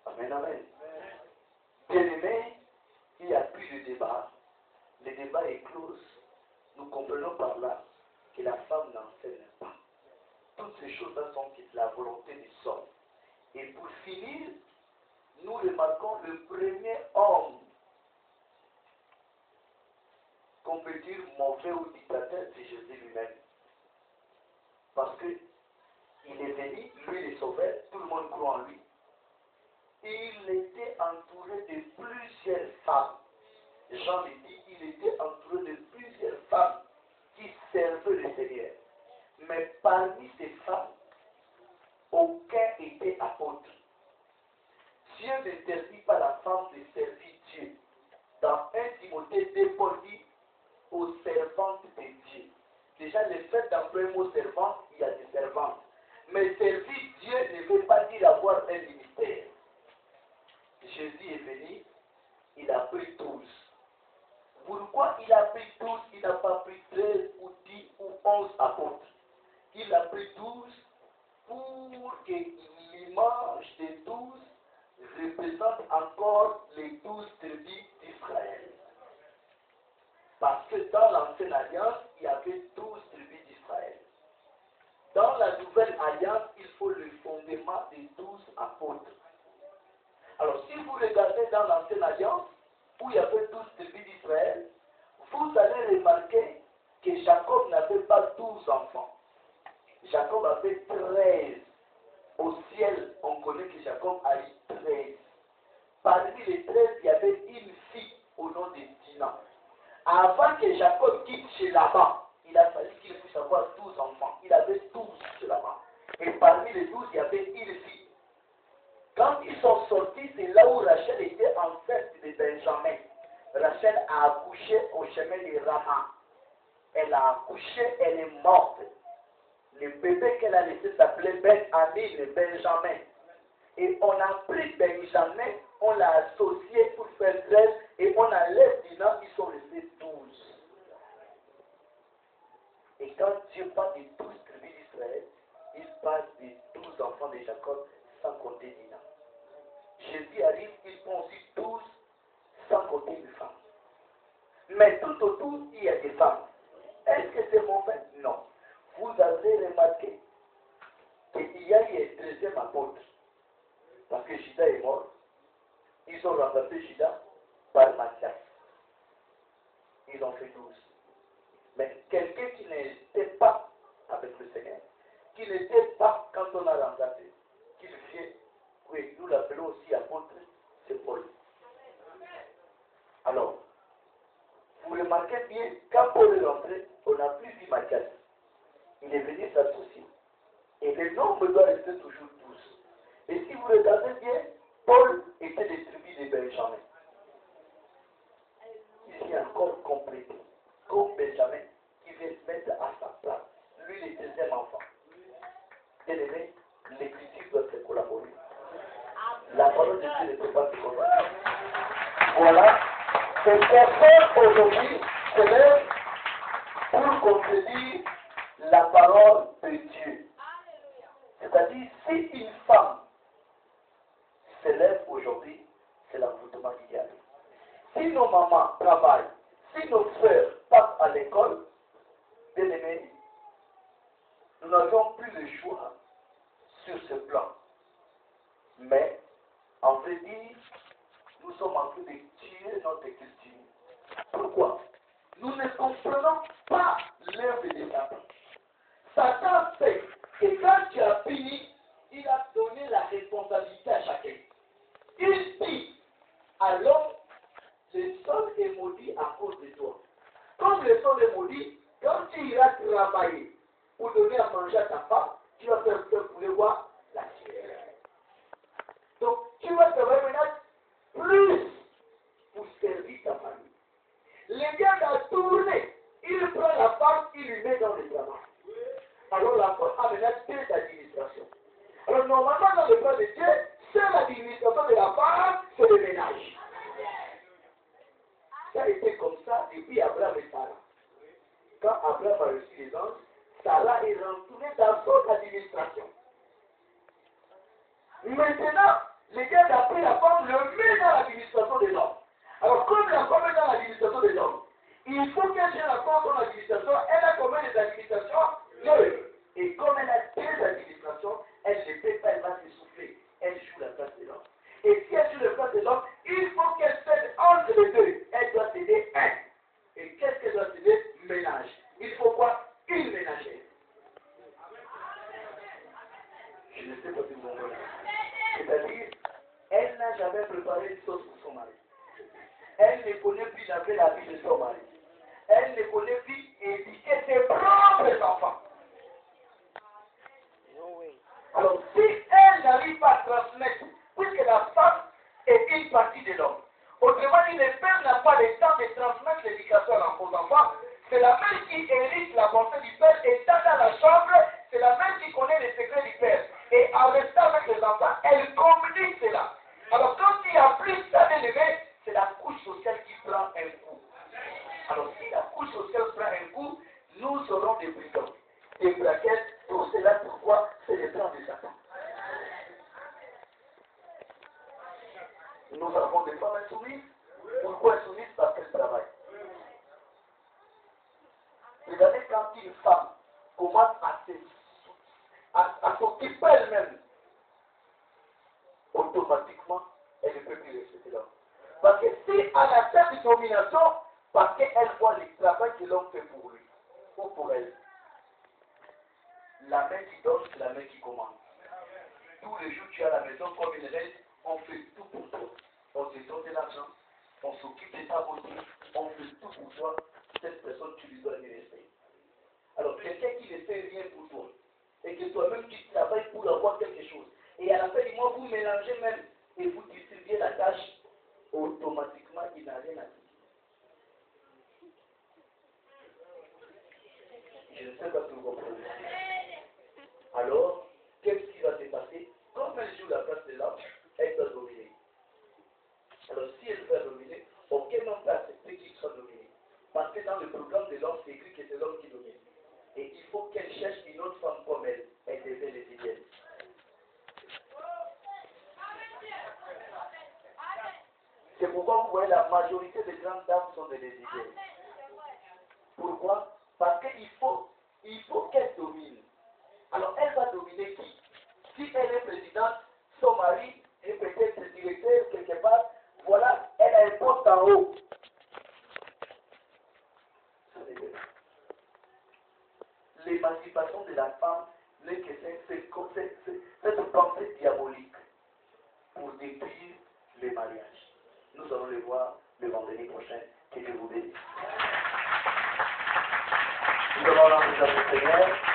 Speaker 1: Amen, amen. Bien-aimés, il n'y a plus de débat. Le débat est clos. Nous comprenons par là que la femme n'enseigne pas. Toutes ces choses-là sont la volonté du sol. Et pour finir, nous remarquons le premier homme qu'on peut dire mauvais ou dictateur, c'est Jésus lui-même. Parce que il est venu, lui le sauveur, tout le monde croit en lui. Il était entouré de plusieurs femmes. Jean le dit, il était entouré de plusieurs femmes qui servaient le Seigneur. Mais parmi ces femmes, aucun était apôtre. Dieu n'interdit pas la femme de servir Dieu. Dans 1 Timothée 2, Paul dit aux servantes de Dieu. Déjà, le fait d'employer le mot servante, il y a des servantes. Mais servir Dieu ne veut pas dire avoir un ministère. Jésus est venu, il a pris 12. Pourquoi il a pris 12, il n'a pas pris 13 ou 10 ou 11 apôtres? Il a pris 12 pour que l'image des 12 représente encore les 12 tribus d'Israël. Parce que dans l'ancienne alliance, il y avait 12 tribus d'Israël. Dans la nouvelle alliance, il faut le fondement des 12 apôtres. Alors, si vous regardez dans l'ancienne alliance, où il y avait 12 tribus d'Israël, vous allez remarquer que Jacob n'avait pas 12 enfants. Jacob avait 13. Au ciel, on connaît que Jacob a eu 13. Parmi les 13, il y avait une fille au nom de Dina. Avant que Jacob quitte chez Laban, il a fallu qu'il puisse avoir 12 enfants. Il avait 12 chez Laban. Et parmi les 12, il y avait une fille. Quand ils sont sortis, c'est là où Rachel était enceinte de Benjamin. Rachel a accouché au chemin de Rama. Elle a accouché, elle est morte. Le bébé qu'elle a laissé s'appelait Benjamin. Et on a pris Benjamin, on l'a associé pour faire 13 et on enlève du nom, ils sont restés 12. Et quand Dieu parle des 12 tribus d'Israël, il parle des 12 enfants de Jacob sans compter Dina. Jésus arrive, il prend aussi 12 sans compter une femme. Mais tout autour, il y a des femmes. Est-ce que c'est mauvais? Non. Vous avez remarqué qu'il y a eu un 13e apôtre. Parce que Judas est mort. Ils ont remplacé Judas par Matthias. Ils ont fait 12. Mais quelqu'un qui n'était pas avec le Seigneur, qui n'était pas quand on a remplacé, qui le fait, oui, nous l'appelons aussi apôtre, c'est Paul. Alors, vous remarquez bien, quand Paul est rentré, on n'a plus vu Matthias. Il est venu s'associer. Et le nombre doit rester toujours 12. Et si vous regardez bien, Paul était des tribus de Benjamin. Ici encore complété. Comme Benjamin, qui vient se mettre à sa place. Lui, le 13e enfant. Bien aimé, l'écriture doit se collaborer. La parole de Dieu ne peut pas se collaborer. Voilà. Ces personnes aujourd'hui se lèvent pour contredire la parole de Dieu. C'est-à-dire, si une femme se lève aujourd'hui, c'est l'envoûtement qui arrive. Si nos mamans travaillent, si nos frères partent à l'école, bien aimés, nous n'avons plus le choix sur ce plan. Mais, en vrai dire, nous sommes en train de tuer notre culture. Pourquoi? Nous ne comprenons pas l'œuvre de Satan. Satan sait que quand tu as fini, il a donné la responsabilité à chacun. Il dit à l'homme, le sol est maudit à cause de toi. Comme le sol est maudit, quand tu iras travailler pour donner à manger à ta femme, tu vas faire ce pour voir la chair. Donc, tu vas travailler maintenant plus pour servir ta famille. Le gars a tourné, il prend la femme, il lui met dans le travail. Alors la femme a maintenant deux administrations. Alors normalement dans le plan de Dieu, c'est l'administration de la femme, c'est le ménage. Ça a été comme ça depuis Abraham et Sarah. Quand Abraham a reçu les anges, Sarah est retournée dans son administration. Maintenant, le gars a pris la femme, le met dans l'administration des hommes. Alors comme la femme est dans l'administration des hommes, il faut qu'elle gère la femme dans l'administration. Elle a combien d'administrations? Deux. Et comme elle a deux administrations, elle ne peut pas, elle va s'essouffler. Elle joue la place de l'homme. Et si elle joue la place de l'homme, il faut qu'elle cède entre les deux. Elle doit céder un. Et qu'est-ce qu'elle doit céder? Ménage. Il faut quoi? Une ménagère. Je ne sais pas si vous comprenez. C'est-à-dire, elle n'a jamais préparé une sauce pour son mari. Elle ne connaît plus jamais la vie de son mari. Elle ne connaît plus éduquer ses propres enfants. Alors, si elle n'arrive pas à transmettre, puisque la femme est une partie de l'homme, autrement dit, le père n'a pas le temps de transmettre l'éducation aux enfants, c'est la mère qui hérite la pensée du père, et dans la chambre, c'est la mère qui connaît les secrets du père. Et en restant avec les enfants, elle communique cela. Alors, quand il n'y a plus ça d'élevé, c'est la couche sociale qui prend un coup. Alors, si la couche sociale prend un coup, nous serons des brigands, des braquettes. Tout cela, pourquoi? C'est le plan de Satan. Nous avons des femmes insoumises. Pourquoi insoumises? Parce qu'elles travaillent. Regardez quand une femme commence à s'occuper elle-même, automatiquement, elle ne peut plus respecter l'homme. Parce que si elle a cette domination, parce qu'elle voit le travail que l'homme fait pour lui, ou pour elle, la main qui donne, c'est la main qui commande. Tous les jours, tu es à la maison comme une reine, on fait tout pour toi. On te donne de l'argent, on s'occupe de ta beauté, on fait tout pour toi. Cette personne, tu lui dois du respect. Alors, quelqu'un qui ne fait rien pour toi, et que toi-même tu travailles pour avoir quelque chose, et à la fin du mois, vous mélangez même, et vous distribuez la tâche, automatiquement, il n'a rien à dire. Je ne sais pas si vous comprenez. programme de l'homme, c'est écrit que c'est l'homme qui domine. Et il faut qu'elle cherche une autre femme comme elle. Elle devient lesbienne. C'est pourquoi vous voyez la majorité des grandes dames sont des lesbiennes. Pourquoi? Parce qu'il faut qu'elle domine. Alors elle va dominer qui? Si elle est présidente, son mari est peut-être directeur quelque part, voilà, elle a un poste en haut. L'émancipation de la femme n'est que cette pensée diabolique pour détruire les mariages. Nous allons le voir le vendredi prochain. Que Dieu vous bénisse. Nous allons rendre grâce au Seigneur.